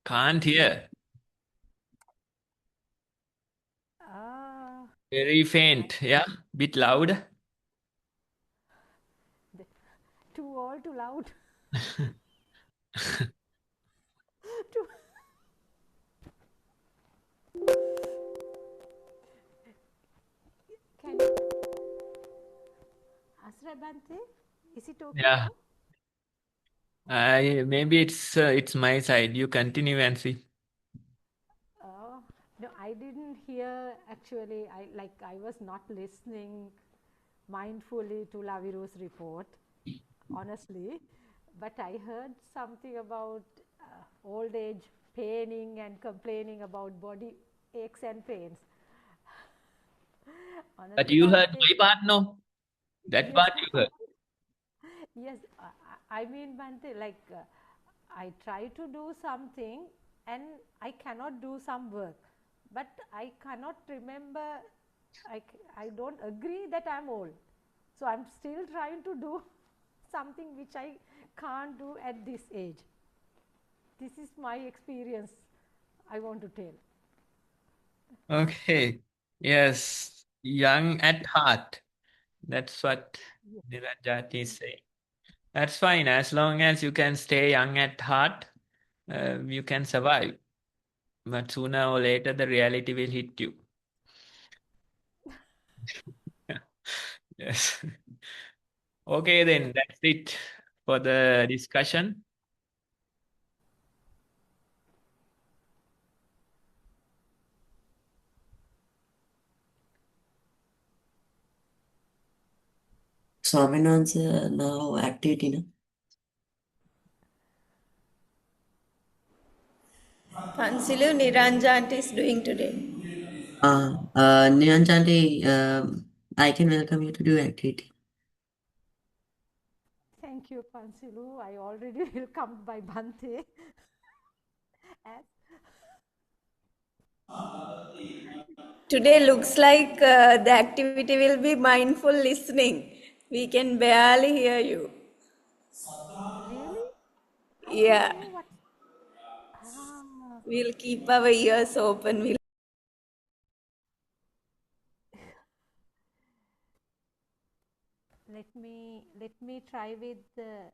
Speaker 2: Can't hear.
Speaker 5: ah,
Speaker 2: Very faint. Yeah, bit loud.
Speaker 5: too all too loud. Too. Can you, Asray Bante? Is it okay
Speaker 2: Yeah.
Speaker 5: now?
Speaker 2: Maybe it's my side. You continue and see.
Speaker 5: Oh, no, I didn't hear actually. I was not listening mindfully to Laviru's report, honestly. But I heard something about old age paining and complaining about body aches and pains.
Speaker 2: But
Speaker 5: Honestly,
Speaker 2: you heard
Speaker 5: Bante,
Speaker 2: my part, no? That
Speaker 5: yes,
Speaker 2: part you heard.
Speaker 5: yes. I mean, Bante, I try to do something and I cannot do some work, but I cannot remember. I don't agree that I'm old, so I'm still trying to do something which I can't do at this age. This is my experience. I want to tell.
Speaker 2: Okay. Yes. Young at heart. That's what Niranjati is saying. That's fine. As long as you can stay young at heart, you can survive. But sooner or later, the reality will hit you. Yes. Okay, then that's it for the discussion.
Speaker 1: Swaminan's now activity, no?
Speaker 6: Pansilu Niranjant is doing today.
Speaker 1: Niranjanti, I can welcome you to do activity.
Speaker 5: Thank you, Pansilu. I already welcomed by Bante. As
Speaker 6: Today looks like the activity will be mindful listening. We can barely hear you.
Speaker 5: really, I
Speaker 6: Yeah,
Speaker 5: don't know what. Ah,
Speaker 6: we'll keep our ears open.
Speaker 5: let me try with the.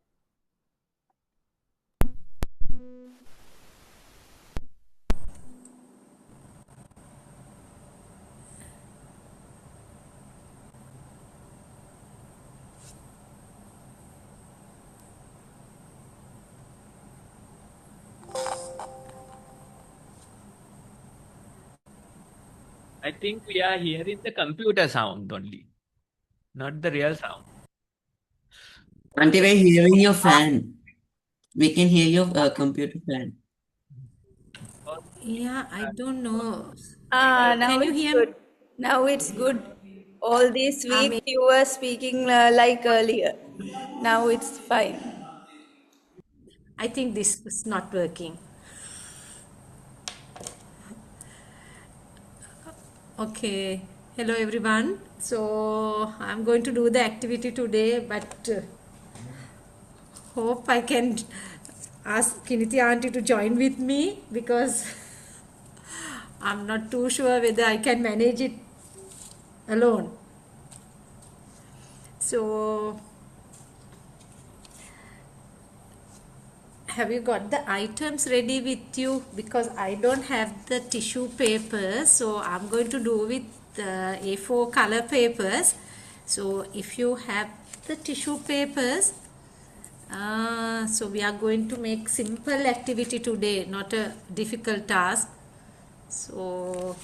Speaker 2: I think we are hearing the computer sound only, not the real sound.
Speaker 1: Auntie, we're hearing your fan. We can hear your computer fan.
Speaker 5: Yeah, I don't know.
Speaker 6: Now
Speaker 5: Can you
Speaker 6: it's
Speaker 5: hear me?
Speaker 6: good. Now it's good. All this
Speaker 5: I
Speaker 6: week
Speaker 5: mean,
Speaker 6: you were speaking like earlier. Now it's fine.
Speaker 5: I think this is not working. Okay. Hello, everyone. So I'm going to do the activity today, but hope I can ask Kiniti auntie to join with me because I'm not too sure whether I can manage it alone. So have you got the items ready with you? Because I don't have the tissue paper, so I'm going to do with the A4 color papers. So if you have the tissue papers, so we are going to make simple activity today, not a difficult task. So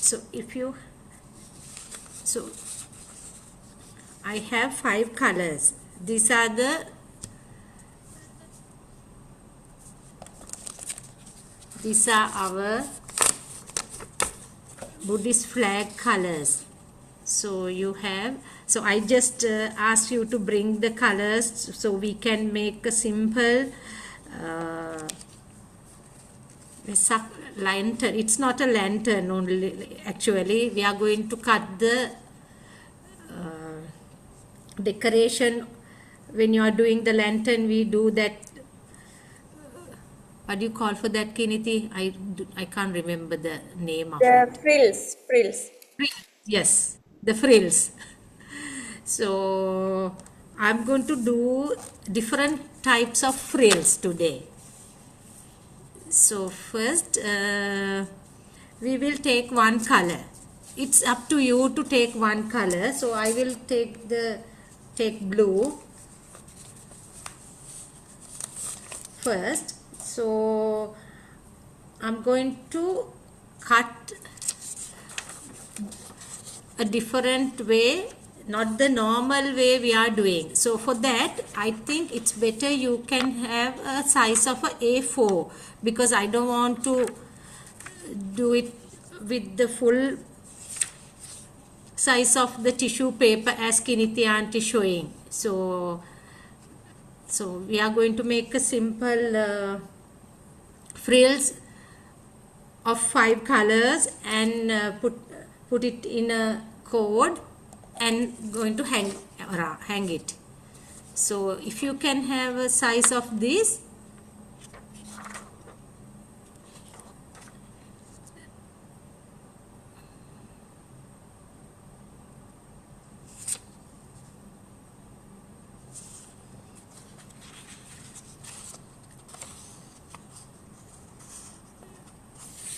Speaker 5: so if you so I have 5 colors. These are our Buddhist flag colors. So you have, so I just ask you to bring the colors so we can make a simple Vesak lantern. It's not a lantern only, actually. We are going to cut the decoration. When you are doing the lantern, we do that. What do you call for that, Kiniti? I can't remember the name of
Speaker 6: The
Speaker 5: it.
Speaker 6: frills.
Speaker 5: Yes, the frills. So I'm going to do different types of frills today. So first we will take one color. It's up to you to take one color. So I will take blue first. So I'm going to cut a different way, not the normal way we are doing. So for that, I think it's better you can have a size of a A4 because I don't want to do it with the full size of the tissue paper as Kiniti auntie showing. So we are going to make a simple frills of 5 colors and put it in a cord and going to hang it. So if you can have a size of this,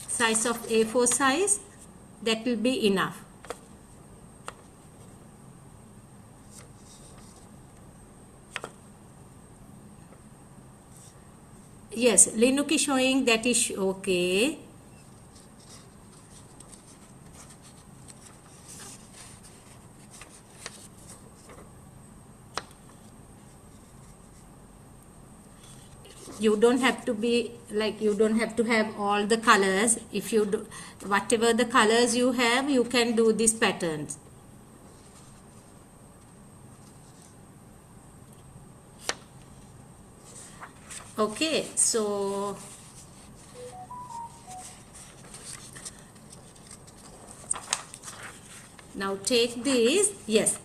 Speaker 5: size of A4 size, that will be enough. Yes, Linuk is showing that is okay. You don't have to be like, you don't have to have all the colors. If you do, whatever the colors you have, you can do these patterns. Okay, so now take this. Yes,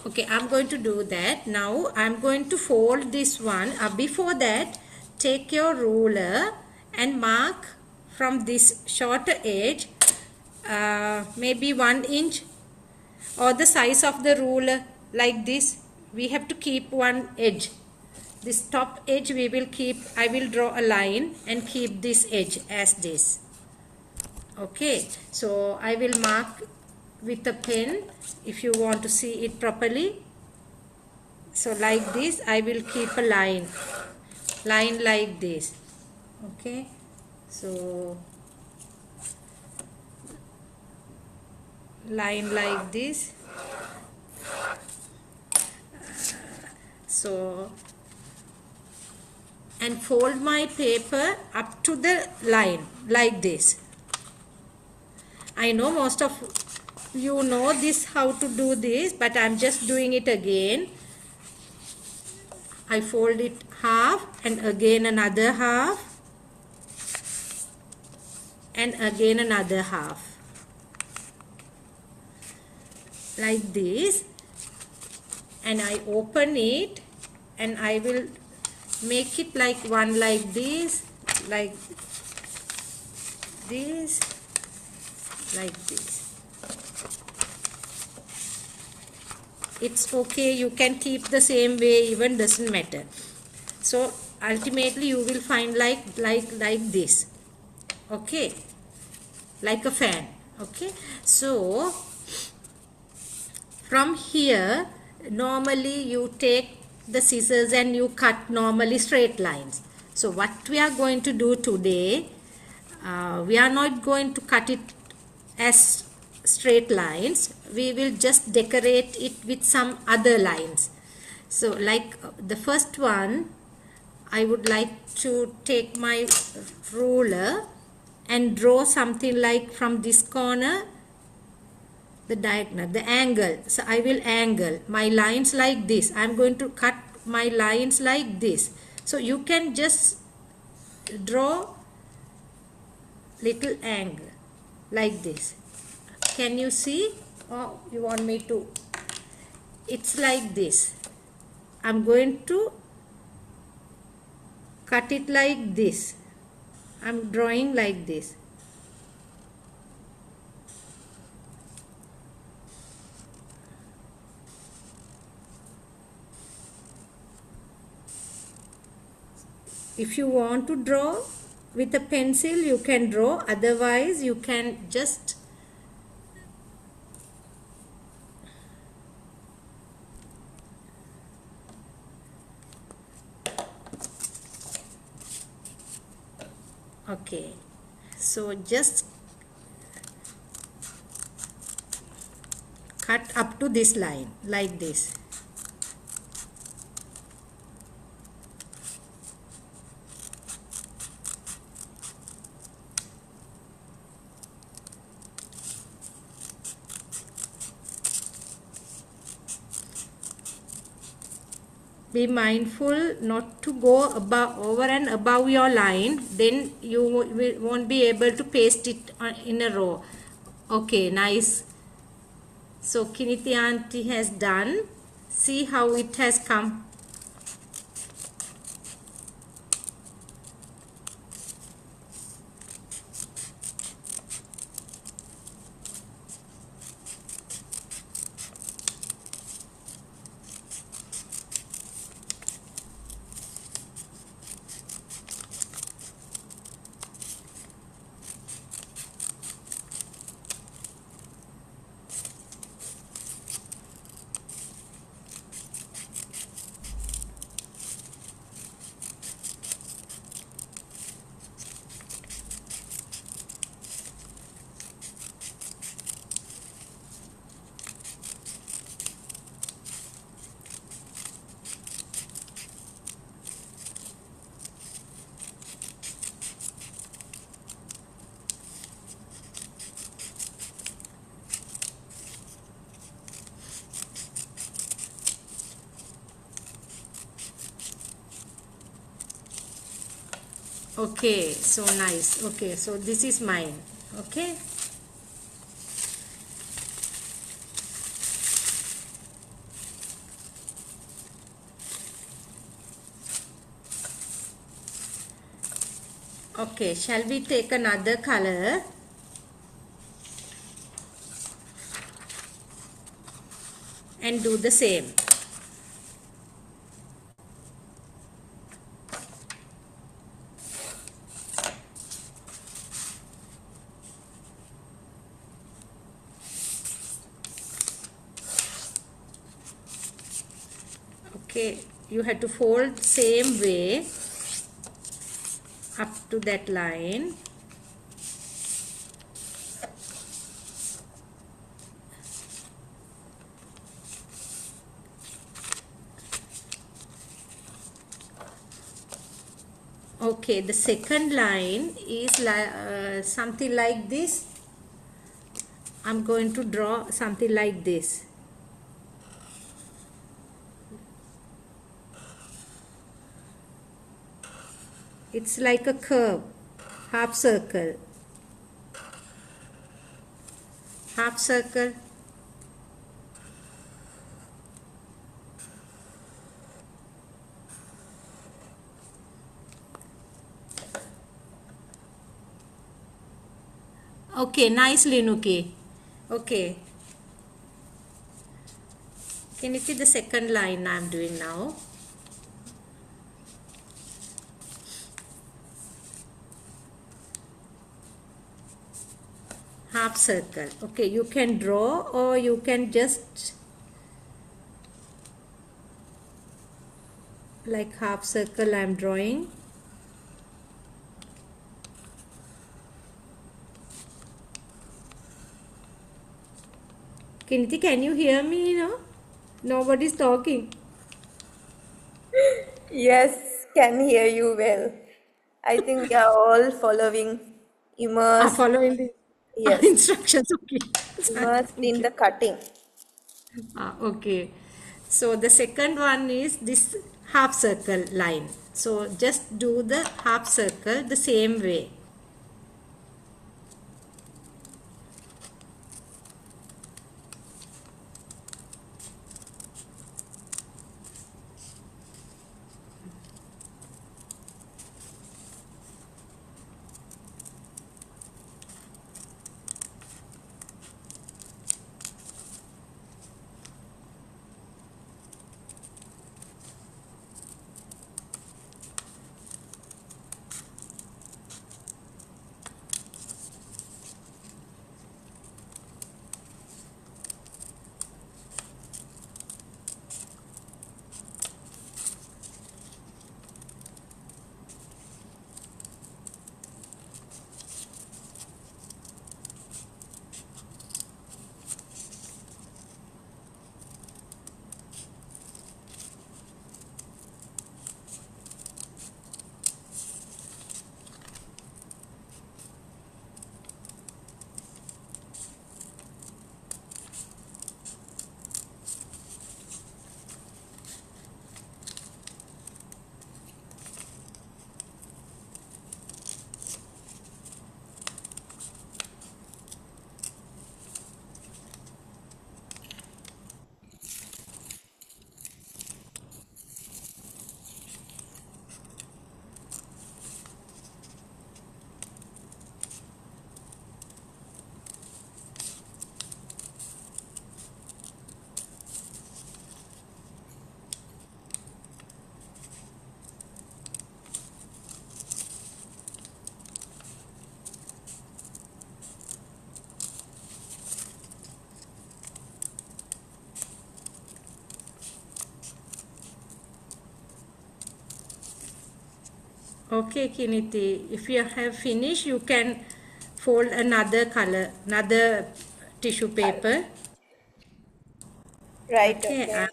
Speaker 5: Okay, I'm going to do that. Now I'm going to fold this one. Before that, take your ruler and mark from this shorter edge, maybe 1 inch or the size of the ruler, like this. We have to keep one edge. This top edge we will keep. I will draw a line and keep this edge as this. Okay, so I will mark with a pen if you want to see it properly. So like this, I will keep a line like this. Okay, so line like this. So, and fold my paper up to the line like this. I know most of you know this, how to do this, but I'm just doing it again. I fold it half and again another half and again another half like this, and I open it and I will make it like one like this, like this, like this. It's okay, you can keep the same way, even doesn't matter. So ultimately you will find like this. Okay, like a fan. Okay, so from here normally you take the scissors and you cut normally straight lines. So what we are going to do today, we are not going to cut it as straight lines. We will just decorate it with some other lines. So like the first one, I would like to take my ruler and draw something like from this corner, the diagonal, the angle. So I will angle my lines like this. I'm going to cut my lines like this. So you can just draw little angle like this. Can you see? Or you want me to? It's like this. I'm going to cut it like this. I'm drawing like this. If you want to draw with a pencil, you can draw. Otherwise, you can just okay. So just cut up to this line like this. Be mindful not to go over and above your line, then you won't be able to paste it in a row. Okay, nice. So Kiniti auntie has done. See how it has come. Okay, so nice. Okay, so this is mine. Okay. Okay, shall we take another color? And do the same. Okay, you have to fold same way up to that line. Okay, the second line is something like this. I'm going to draw something like this. It's like a curve, half circle, half circle. Okay, nicely, Nuki. Okay. Can you see the second line I'm doing now? Half circle. Okay, you can draw or you can just like half circle I'm drawing. Kiniti, can you hear me? No? Nobody's talking.
Speaker 6: Yes, can hear you well. I think we are all following, immersed,
Speaker 5: Following the
Speaker 6: yes,
Speaker 5: instructions. Okay.
Speaker 6: immersed in
Speaker 5: Okay.
Speaker 6: the cutting.
Speaker 5: Okay. So the second one is this half circle line. So just do the half circle the same way. Okay, Kiniti. If you have finished, you can fold another color, another tissue paper.
Speaker 6: Right,
Speaker 5: Okay.
Speaker 6: okay.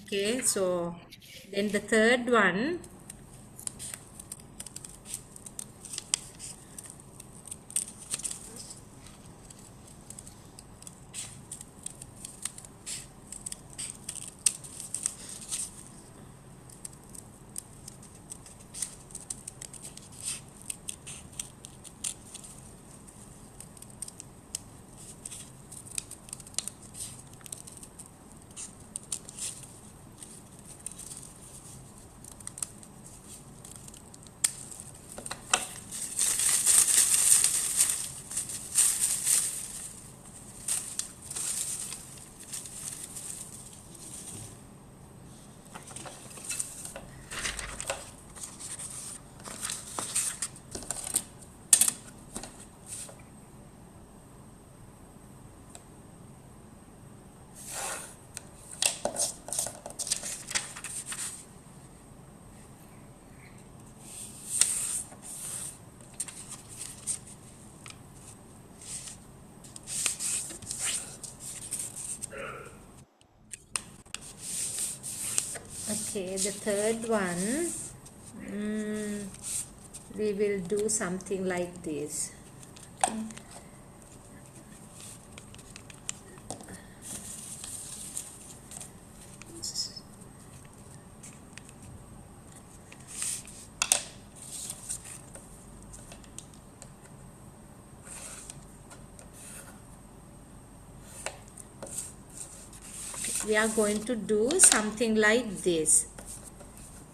Speaker 5: Okay. So then the third one. Okay, the third one, we will do something like this. Okay. We are going to do something like this.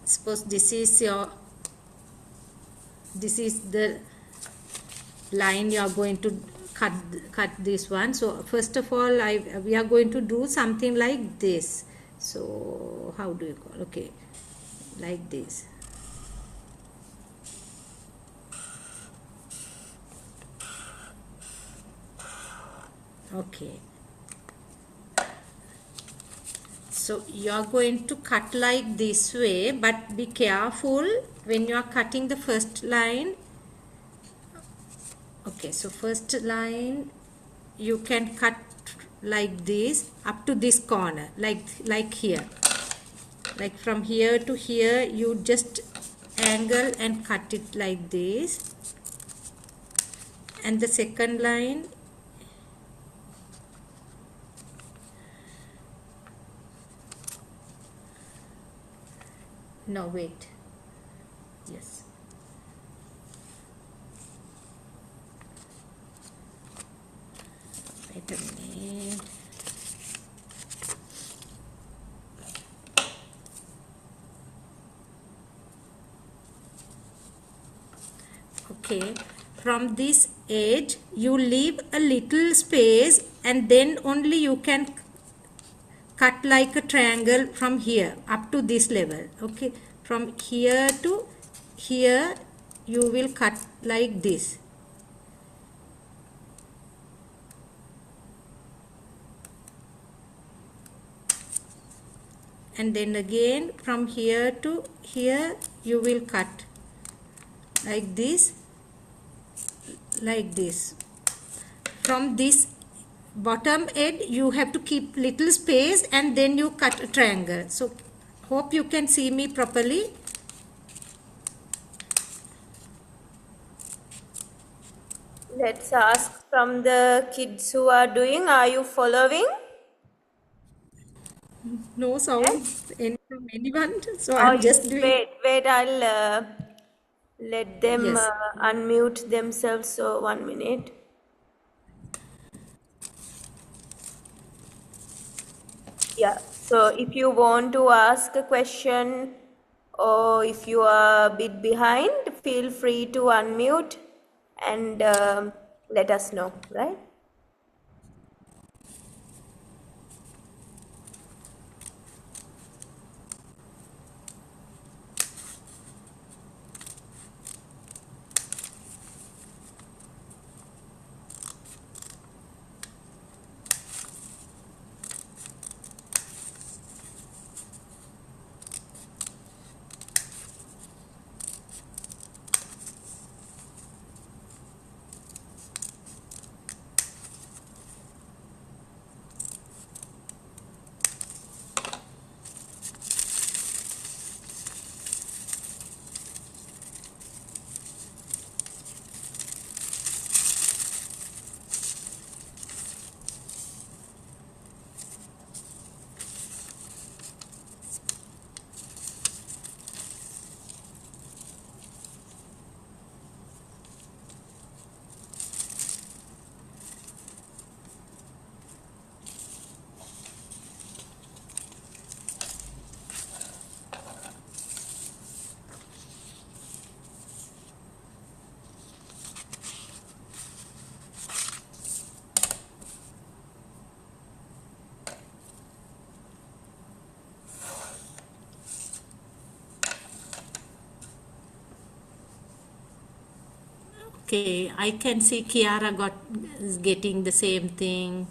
Speaker 5: Suppose this is the line you are going to cut this one. So first of all, we are going to do something like this. So how do you call? Okay, like this. Okay. So you are going to cut like this way, but be careful when you are cutting the first line. Okay, so first line you can cut like this up to this corner, like here. Like from here to here, you just angle and cut it like this. And the second line, no, wait, yes, wait a minute. Okay, from this edge you leave a little space, and then only you can cut like a triangle from here up to this level. Okay, from here to here you will cut like this. And then again from here to here you will cut like this, like this. From this bottom edge you have to keep little space, and then you cut a triangle. So hope you can see me properly.
Speaker 6: Let's ask from the kids who are doing, are you following?
Speaker 5: No sound from anyone, so
Speaker 6: Oh,
Speaker 5: I'm just doing.
Speaker 6: wait, I'll let them
Speaker 5: Yes.
Speaker 6: unmute themselves. So 1 minute. Yeah, so if you want to ask a question or if you are a bit behind, feel free to unmute and let us know, right?
Speaker 5: Okay, I can see Kiara is getting the same thing.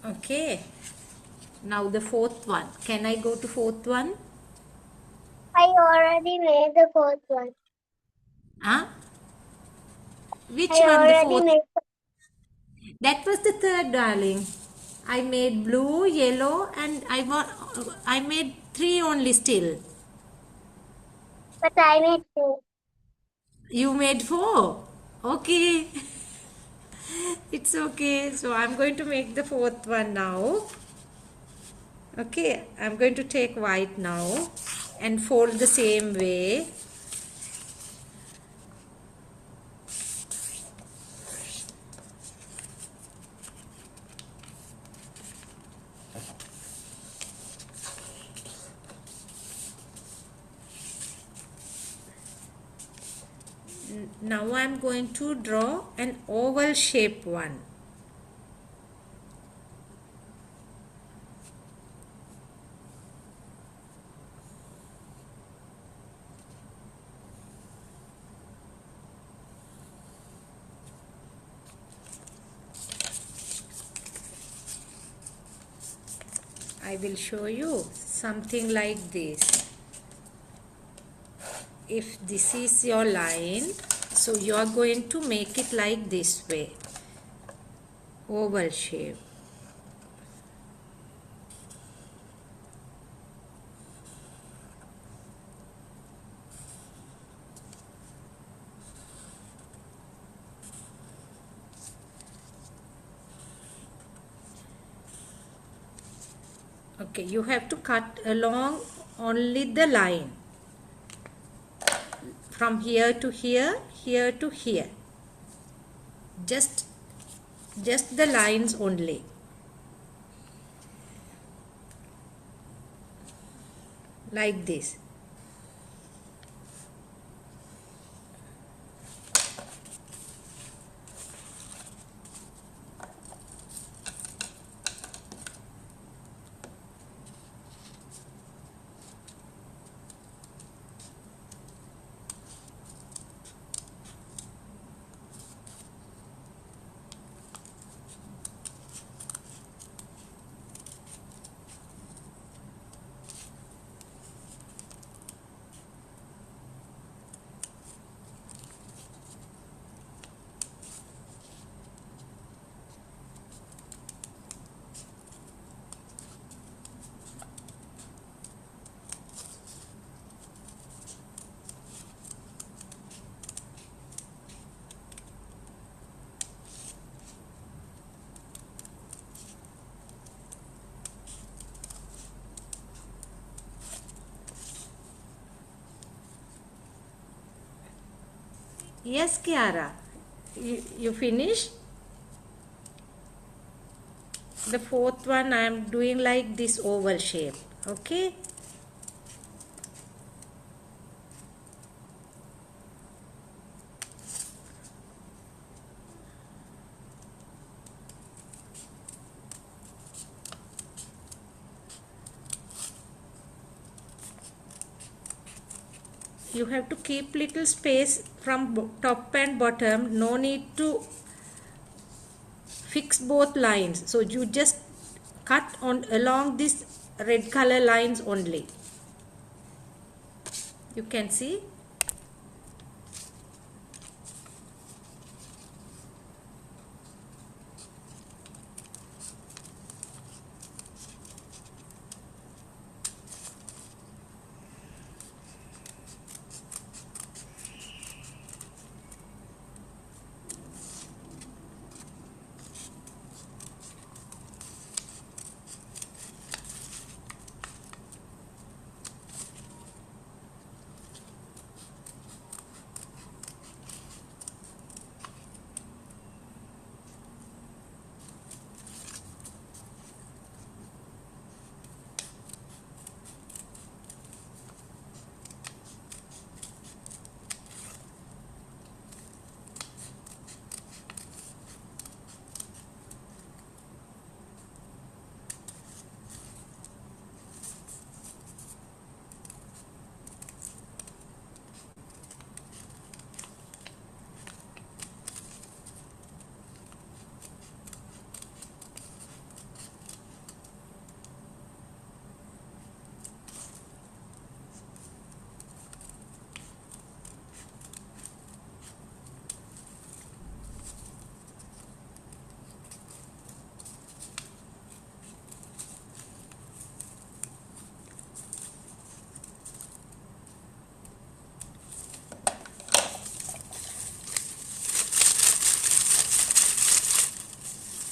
Speaker 5: Okay. Now the fourth one. Can I go to fourth one?
Speaker 3: I already made the fourth one.
Speaker 5: Huh? Which
Speaker 3: I
Speaker 5: one? The
Speaker 3: already
Speaker 5: fourth?
Speaker 3: made.
Speaker 5: That was the third, darling. I made blue, yellow, and I made three only still.
Speaker 3: But I made four.
Speaker 5: You made four. Okay. It's okay. So I'm going to make the fourth one now. Okay. I'm going to take white now and fold the same way. Now I'm going to draw an oval shape one. I will show you something like this. If this is your line, so you are going to make it like this way, oval shape. Okay, you have to cut along only the line from here to here, here to here. Just the lines only. Like this. Yes, Kiara. You finish? The fourth one I am doing like this oval shape. Okay. You have to keep little space from top and bottom. No need to fix both lines. So you just cut on along this red color lines only. You can see.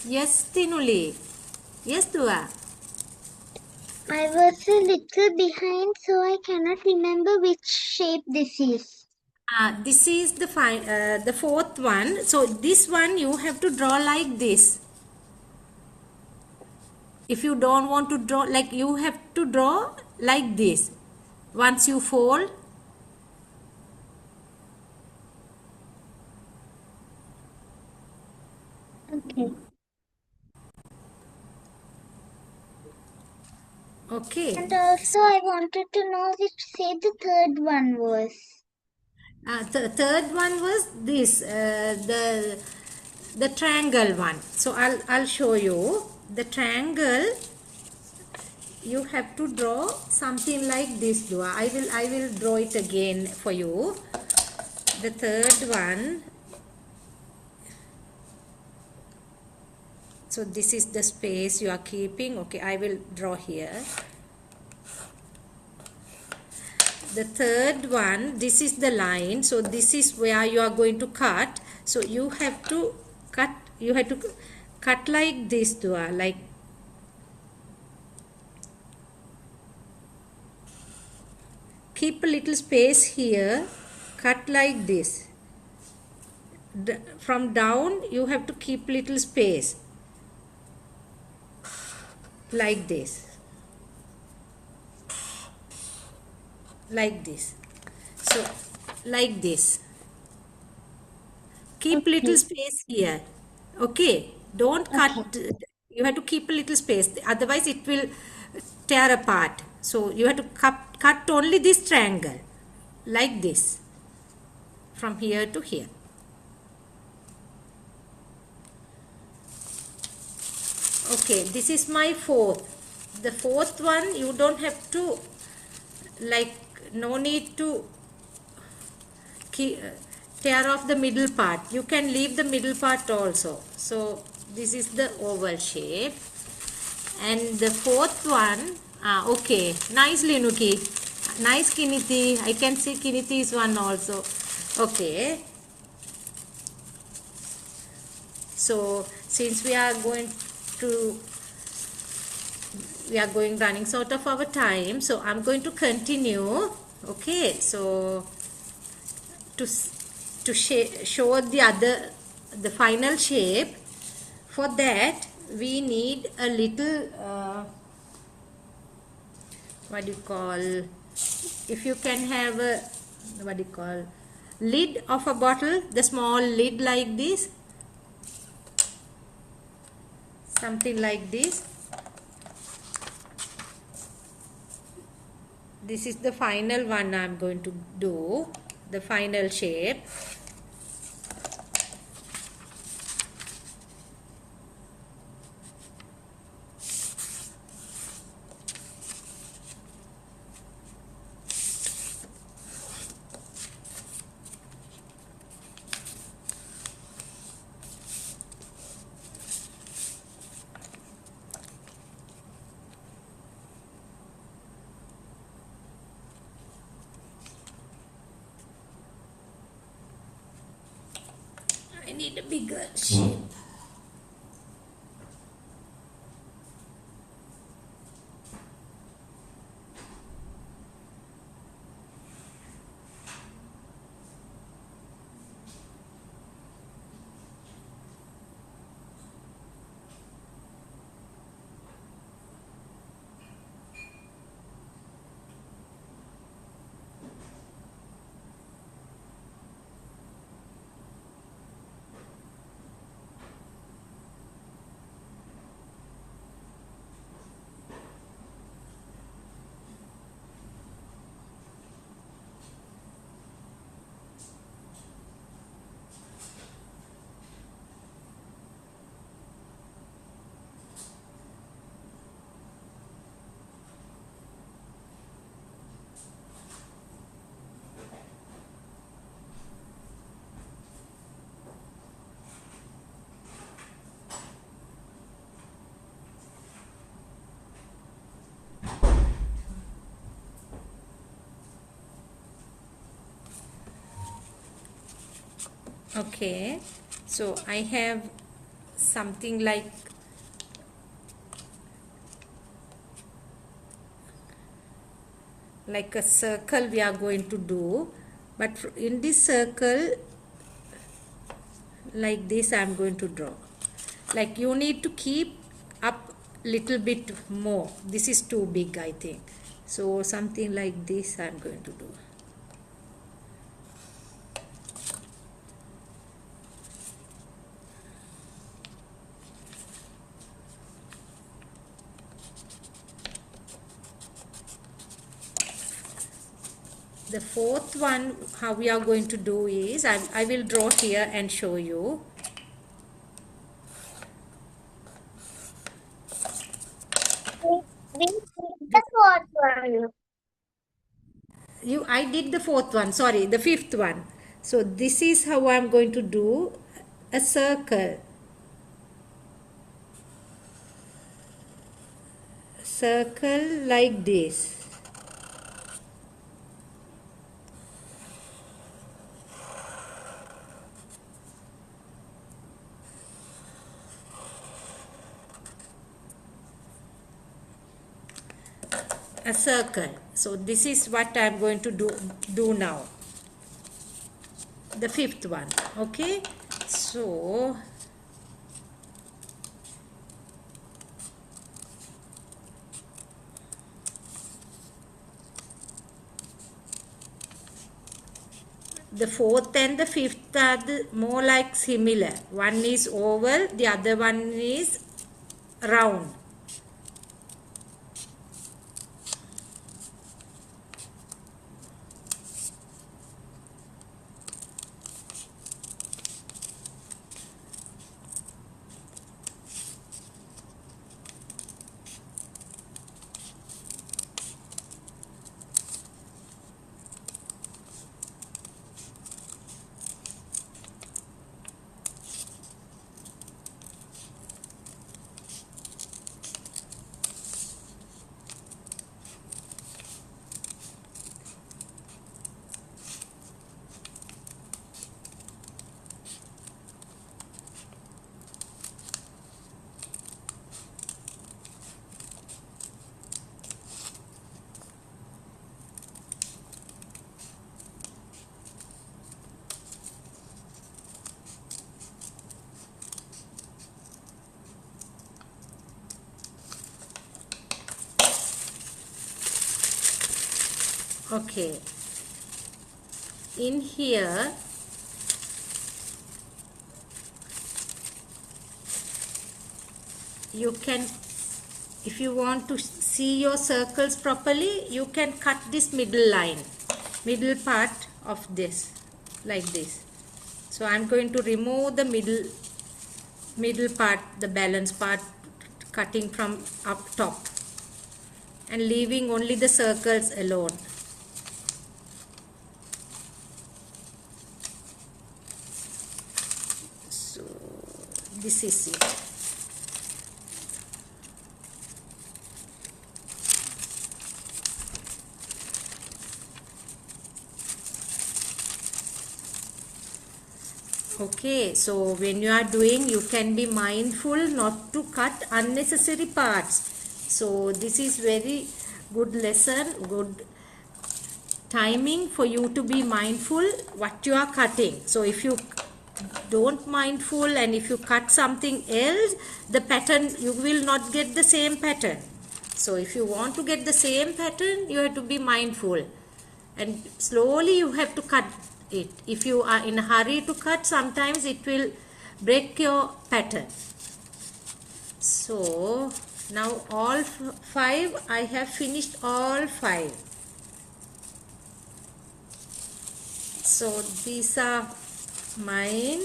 Speaker 5: Yes, Tinuli. Yes, Dua.
Speaker 3: I was a little behind, so I cannot remember which shape this is.
Speaker 5: This is the fourth one. So this one you have to draw like this. If you don't want to draw, like you have to draw like this. Once you fold,
Speaker 3: Okay.
Speaker 5: okay.
Speaker 3: And also, I wanted to know which shape the third one was.
Speaker 5: The third one was this, the triangle one. So I'll show you the triangle. You have to draw something like this, Dua. I will draw it again for you. The third one. So this is the space you are keeping. Okay, I will draw here. The third one, this is the line. So this is where you are going to cut. So you have to cut like this, Dua, like keep a little space here, cut like this. From down you have to keep little space like this, so like this, keep little space here. Okay, don't cut. You have to keep a little space, otherwise it will tear apart. So you have to cut only this triangle like this, from here to here. Okay, this is my fourth. The fourth one you don't have to, like, no need to tear off the middle part. You can leave the middle part also. So this is the oval shape. And the fourth one, okay, nice Linuki, nice Kiniti. I can see Kiniti is one also. Okay. So since we are running short of our time, so I'm going to continue. Okay, so to show the final shape, for that we need a little what do you call, if you can have a, what do you call, lid of a bottle, the small lid like this, something like this. This is the final one I'm going to do, the final shape. I need a bigger shape. Okay, so I have something like a circle we are going to do, but in this circle like this I am going to draw. Like you need to keep up little bit more. This is too big, I think. So something like this I am going to do. The fourth one, how we are going to do is, I will draw here and show you.
Speaker 3: We did the fourth one.
Speaker 5: I did the fourth one, sorry, the fifth one. So this is how I'm going to do a circle. Circle like this. A circle. So this is what I'm going to do now. The fifth one. Okay. So the fourth and the fifth are more like similar. One is oval, the other one is round. Okay. In here, you can, if you want to see your circles properly, you can cut this middle line, middle part of this, like this. So I'm going to remove the middle part, the balance part, cutting from up top and leaving only the circles alone. So this is it. Okay, so when you are doing, you can be mindful not to cut unnecessary parts. So this is very good lesson, good timing for you to be mindful what you are cutting. So if you don't mindful and if you cut something else, the pattern, you will not get the same pattern. So if you want to get the same pattern, you have to be mindful and slowly you have to cut it. If you are in a hurry to cut, sometimes it will break your pattern. So now all 5, I have finished all 5. So these are mine.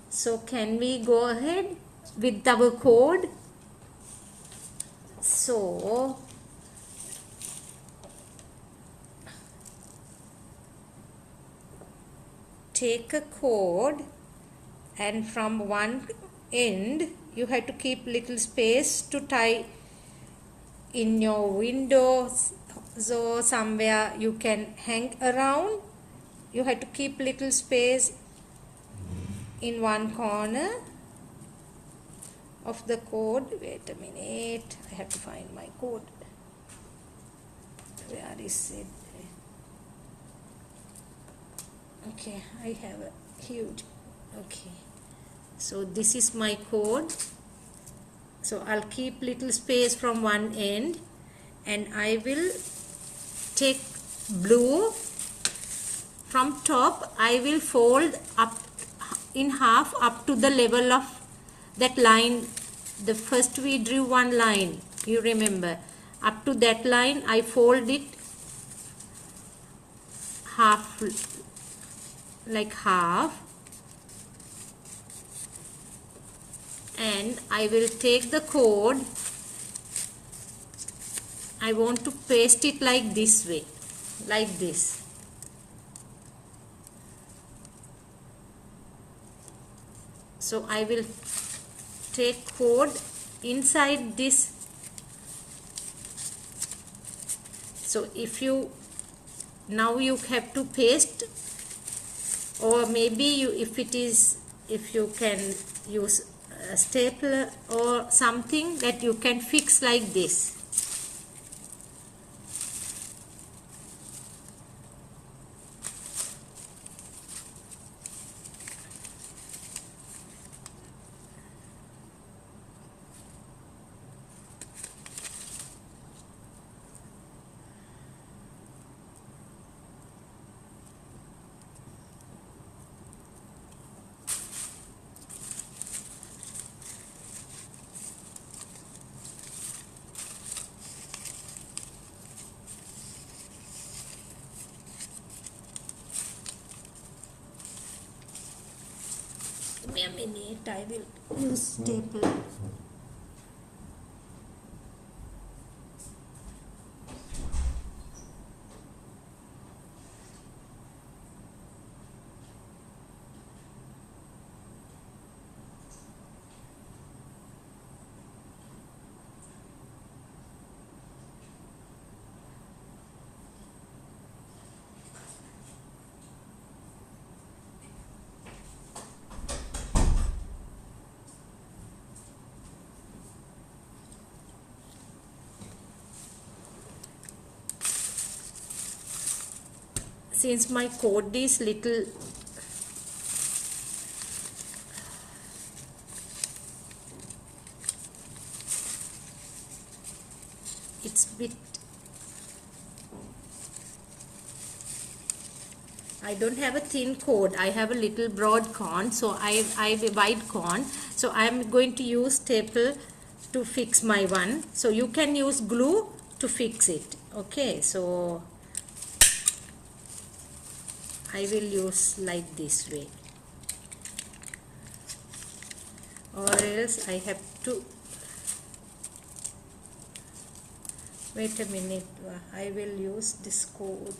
Speaker 5: So can we go ahead with our code? So take a cord, and from one end you have to keep little space to tie in your window, so somewhere you can hang around. You have to keep little space in one corner of the cord. Wait a minute, I have to find my cord. Where is it? Okay, I have a huge. Okay, so this is my cord. So I'll keep little space from one end, and I will take blue from top. I will fold up in half up to the level of that line. The first we drew one line, you remember, up to that line I fold it half, like half, and I will take the cord. I want to paste it like this way, like this. So I will take cord inside this. So if you now you have to paste, or maybe you, if you can use a stapler or something that you can fix like this. Give me a minute, I will use stapler. Since my cord is little it's bit, I don't have a thin cord, I have a little broad cord, so I have a wide cord, so I am going to use staple to fix my one. So you can use glue to fix it. Okay, so I will use like this way, or else I have to, wait a minute, I will use this code.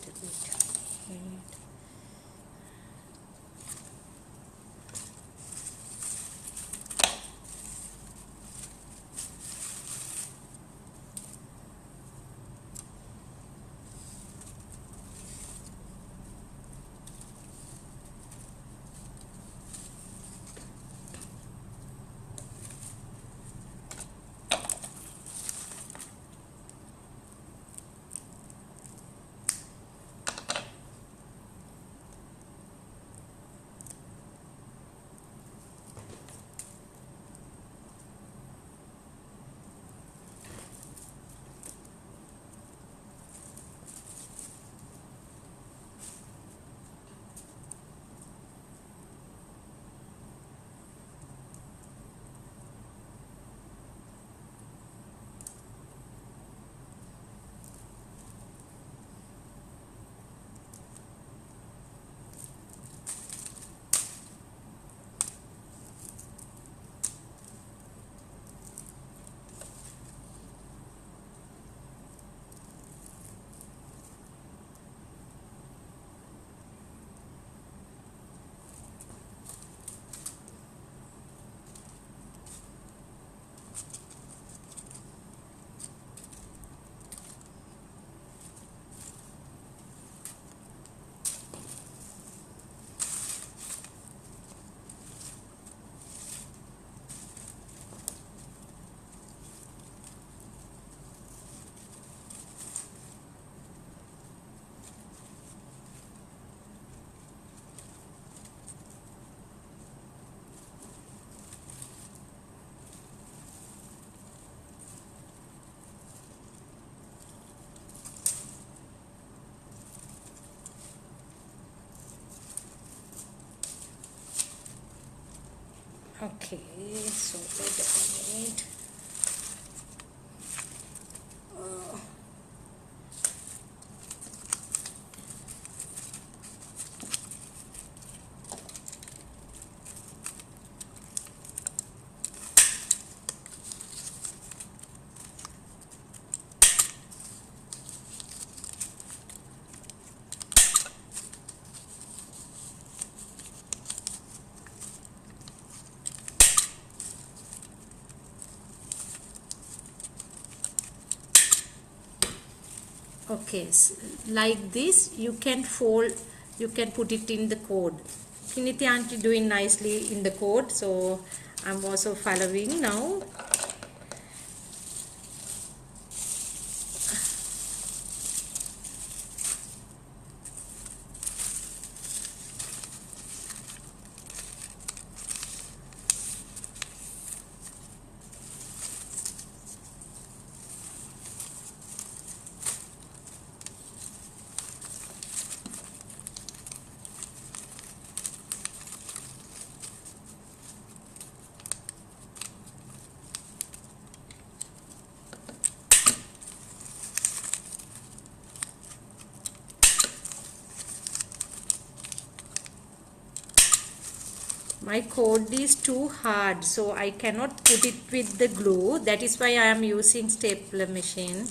Speaker 5: Okay, so wait a minute. Okay, like this you can fold, you can put it in the code. Kiniti auntie doing nicely in the code, so I'm also following now. My code is too hard, so I cannot put it with the glue. That is why I am using stapler machine.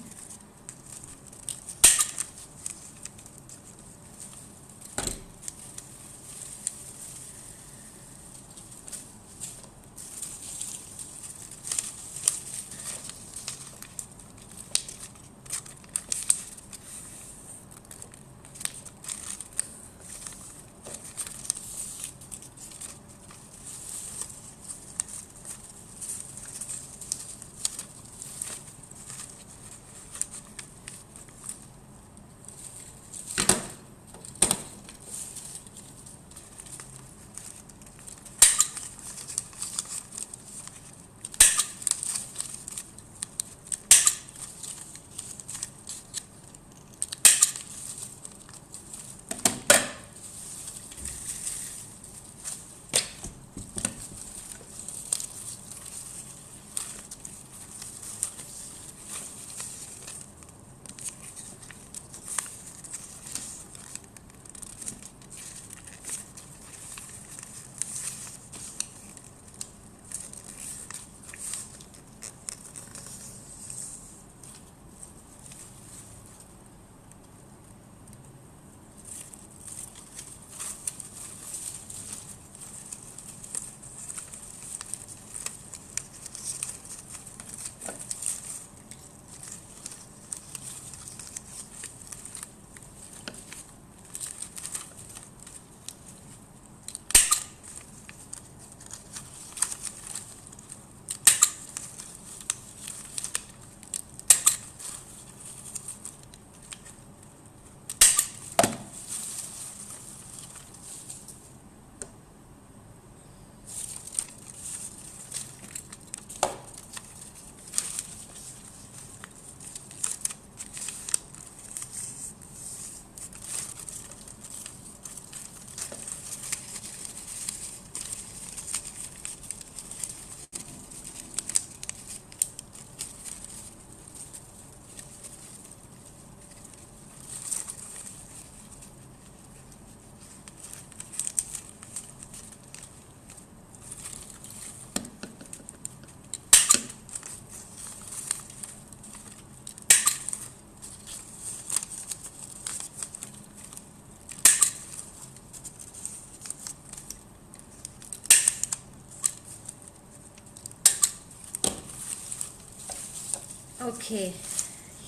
Speaker 5: Okay,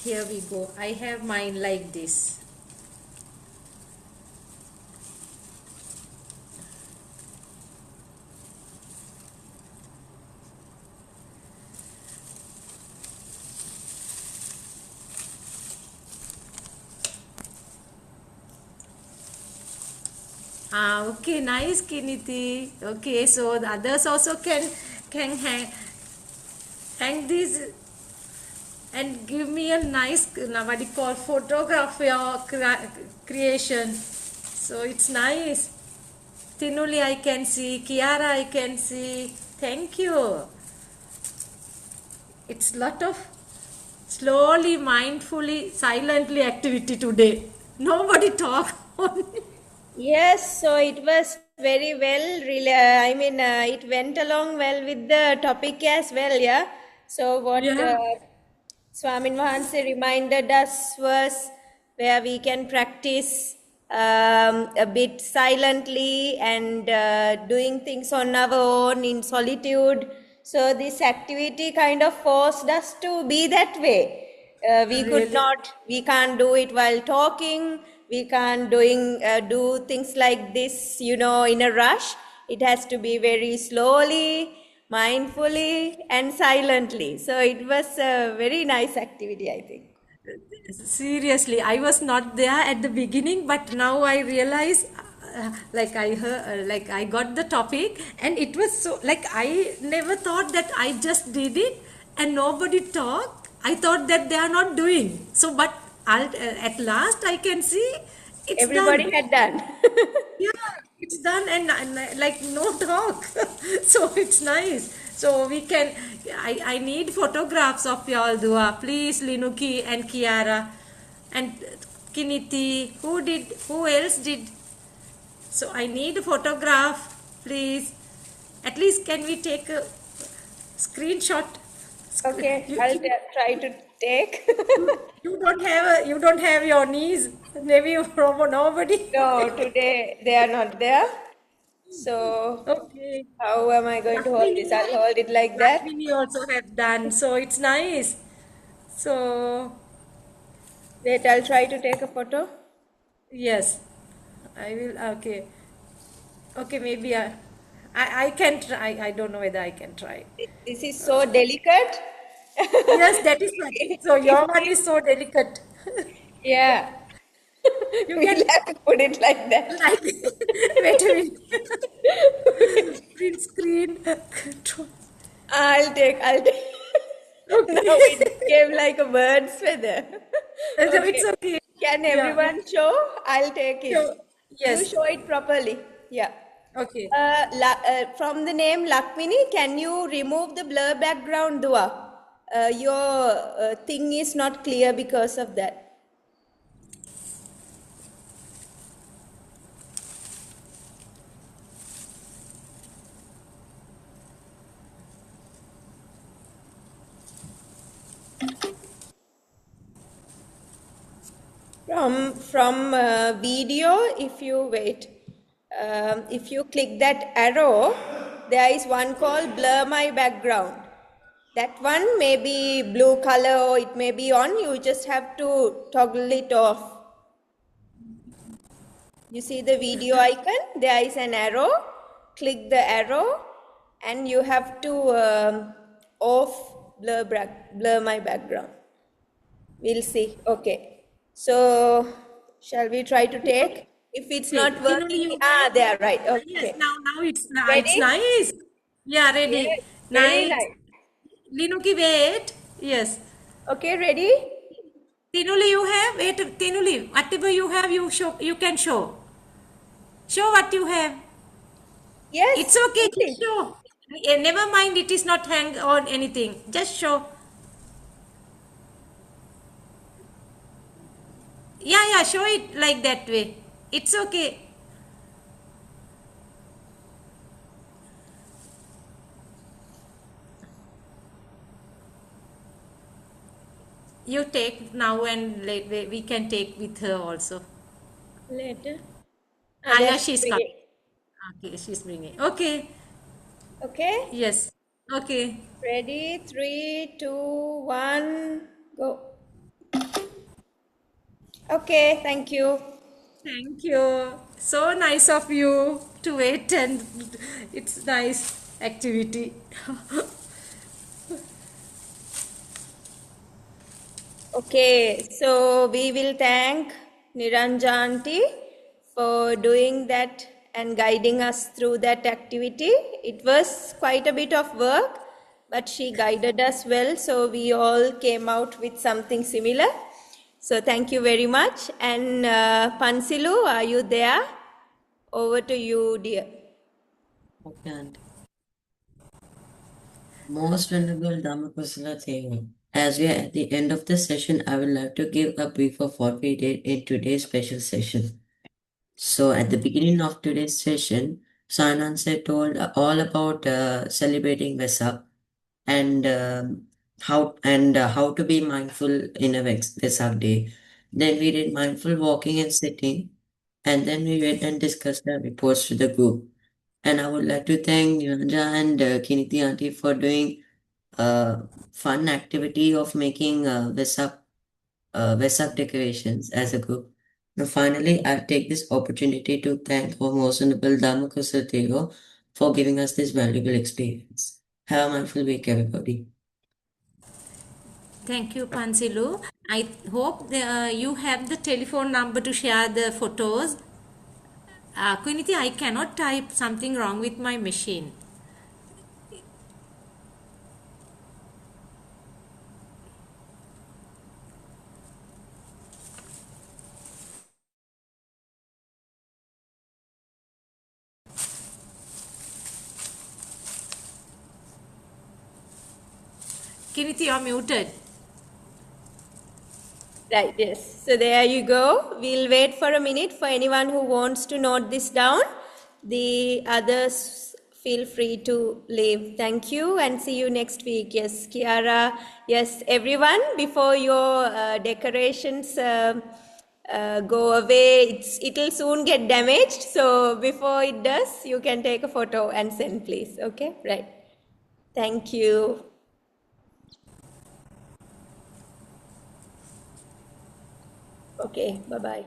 Speaker 5: here we go. I have mine like this. Ah, okay, nice, Kiniti. Okay, so the others also can hang these and give me a nice what you call photograph your creation. So it's nice. Tinuli I can see, Kiara I can see, Thank you. It's lot of slowly, mindfully, silently activity today. Nobody talk.
Speaker 6: Yes, so it was very well. It went along well with the topic as well, yeah. So what
Speaker 5: Yeah.
Speaker 6: Swamin Wahanse reminded us was where we can practice a bit silently and doing things on our own in solitude. So this activity kind of forced us to be that way.
Speaker 5: Really.
Speaker 6: We can't do it while talking. We can't do things like this, in a rush. It has to be very slowly, mindfully, and silently. So it was a very nice activity, I think.
Speaker 5: Seriously, I was not there at the beginning, but now I realize, like I heard, like I got the topic, and it was so like I never thought that I just did it and nobody talked. I thought that they are not doing so, but at last I can see it's
Speaker 6: Everybody
Speaker 5: done.
Speaker 6: had done.
Speaker 5: Yeah, it's done and like no talk. So it's nice. So we can, I need photographs of y'all, Dua. Please, Linuki and Kiara and Kiniti. Who else did? So I need a photograph, please. At least can we take a screenshot?
Speaker 6: Okay,
Speaker 5: You,
Speaker 6: I'll
Speaker 5: you,
Speaker 6: try to take.
Speaker 5: you don't have your knees. Maybe from nobody.
Speaker 6: No, today they are not there. So
Speaker 5: Okay.
Speaker 6: how am I going to hold this? I'll hold it like that.
Speaker 5: Lakshmi also have done, so it's nice. So
Speaker 6: Wait, I'll try to take a photo.
Speaker 5: yes, I will. Okay, okay, maybe I can try. I don't know whether I can try.
Speaker 6: This is so delicate.
Speaker 5: Yes, that is right. So your one is so delicate.
Speaker 6: Yeah,
Speaker 5: You
Speaker 6: we'll
Speaker 5: can
Speaker 6: have to put it like that.
Speaker 5: like wait a minute. Print screen. Control.
Speaker 6: I'll take. Now
Speaker 5: Okay.
Speaker 6: it became like a bird's feather.
Speaker 5: So
Speaker 6: Okay.
Speaker 5: it's okay.
Speaker 6: Can
Speaker 5: Yeah.
Speaker 6: everyone show? I'll take it.
Speaker 5: So
Speaker 6: You
Speaker 5: yes.
Speaker 6: show it properly. Yeah.
Speaker 5: Okay.
Speaker 6: From the name Lakmini, can you remove the blur background, Dua? Your thing is not clear because of that. From video, if you click that arrow, there is one called blur my background. That one may be blue color or it may be on. You just have to toggle it off. You see the video icon? There is an arrow. Click the arrow, and you have to off blur my background. We'll see. Okay. So, shall we try to take? If it's
Speaker 5: Okay.
Speaker 6: not
Speaker 5: Tinuli,
Speaker 6: working,
Speaker 5: you have?
Speaker 6: they are right.
Speaker 5: Yes.
Speaker 6: Okay.
Speaker 5: Now it's
Speaker 6: Ready?
Speaker 5: nice. Yeah, ready.
Speaker 6: Yes. Very
Speaker 5: Nice.
Speaker 6: nice.
Speaker 5: Linuki, wait. Yes.
Speaker 6: Okay, ready?
Speaker 5: Tinuli, you have? Wait, Tinuli, whatever you have, you show. You can show. Show what you have.
Speaker 6: Yes.
Speaker 5: It's okay.
Speaker 6: Quickly.
Speaker 5: Just show. Never mind. It is not hang on anything. Just show. Yeah. Show it like that way. It's okay. You take now and we can take with her also.
Speaker 6: Later.
Speaker 5: Yeah,
Speaker 6: That's
Speaker 5: she's coming.
Speaker 6: bringing.
Speaker 5: Okay, she's bringing. Okay.
Speaker 6: Okay.
Speaker 5: Yes. Okay.
Speaker 6: Ready? 3, 2, 1, go. Okay, thank you.
Speaker 5: Thank you. So nice of you to wait and it's nice activity.
Speaker 6: Okay, so we will thank Niranjanti for doing that and guiding us through that activity. It was quite a bit of work, but she guided us well, so we all came out with something similar. So thank you very much. And Pansilu, are you there? Over to you, dear.
Speaker 1: Okay, Aunty. Most Venerable Dhammakusala Thevar, as we are at the end of the session, I would like to give a brief of what we did in today's special session. So, at the beginning of today's session, Sananse told all about celebrating Vesak and how to be mindful in a Vesak day. Then we did mindful walking and sitting, and then we went and discussed the reports to the group. And I would like to thank Niranja and Kiniti Auntie for doing a fun activity of making Vesak decorations as a group. Now, finally, I take this opportunity to thank our most honorable Dhammakusatero for giving us this valuable experience. Have a mindful week, everybody.
Speaker 5: Thank you, Pansilu. I hope you have the telephone number to share the photos. Kuniti, I cannot type, something wrong with my machine. Kuniti, you're muted.
Speaker 6: Right, yes. So there you go. We'll wait for a minute for anyone who wants to note this down. The others feel free to leave. Thank you and see you next week. Yes, Kiara. Yes, everyone, before your decorations go away, it'll soon get damaged. So before it does, you can take a photo and send, please. Okay, right. Thank you. Okay, bye-bye.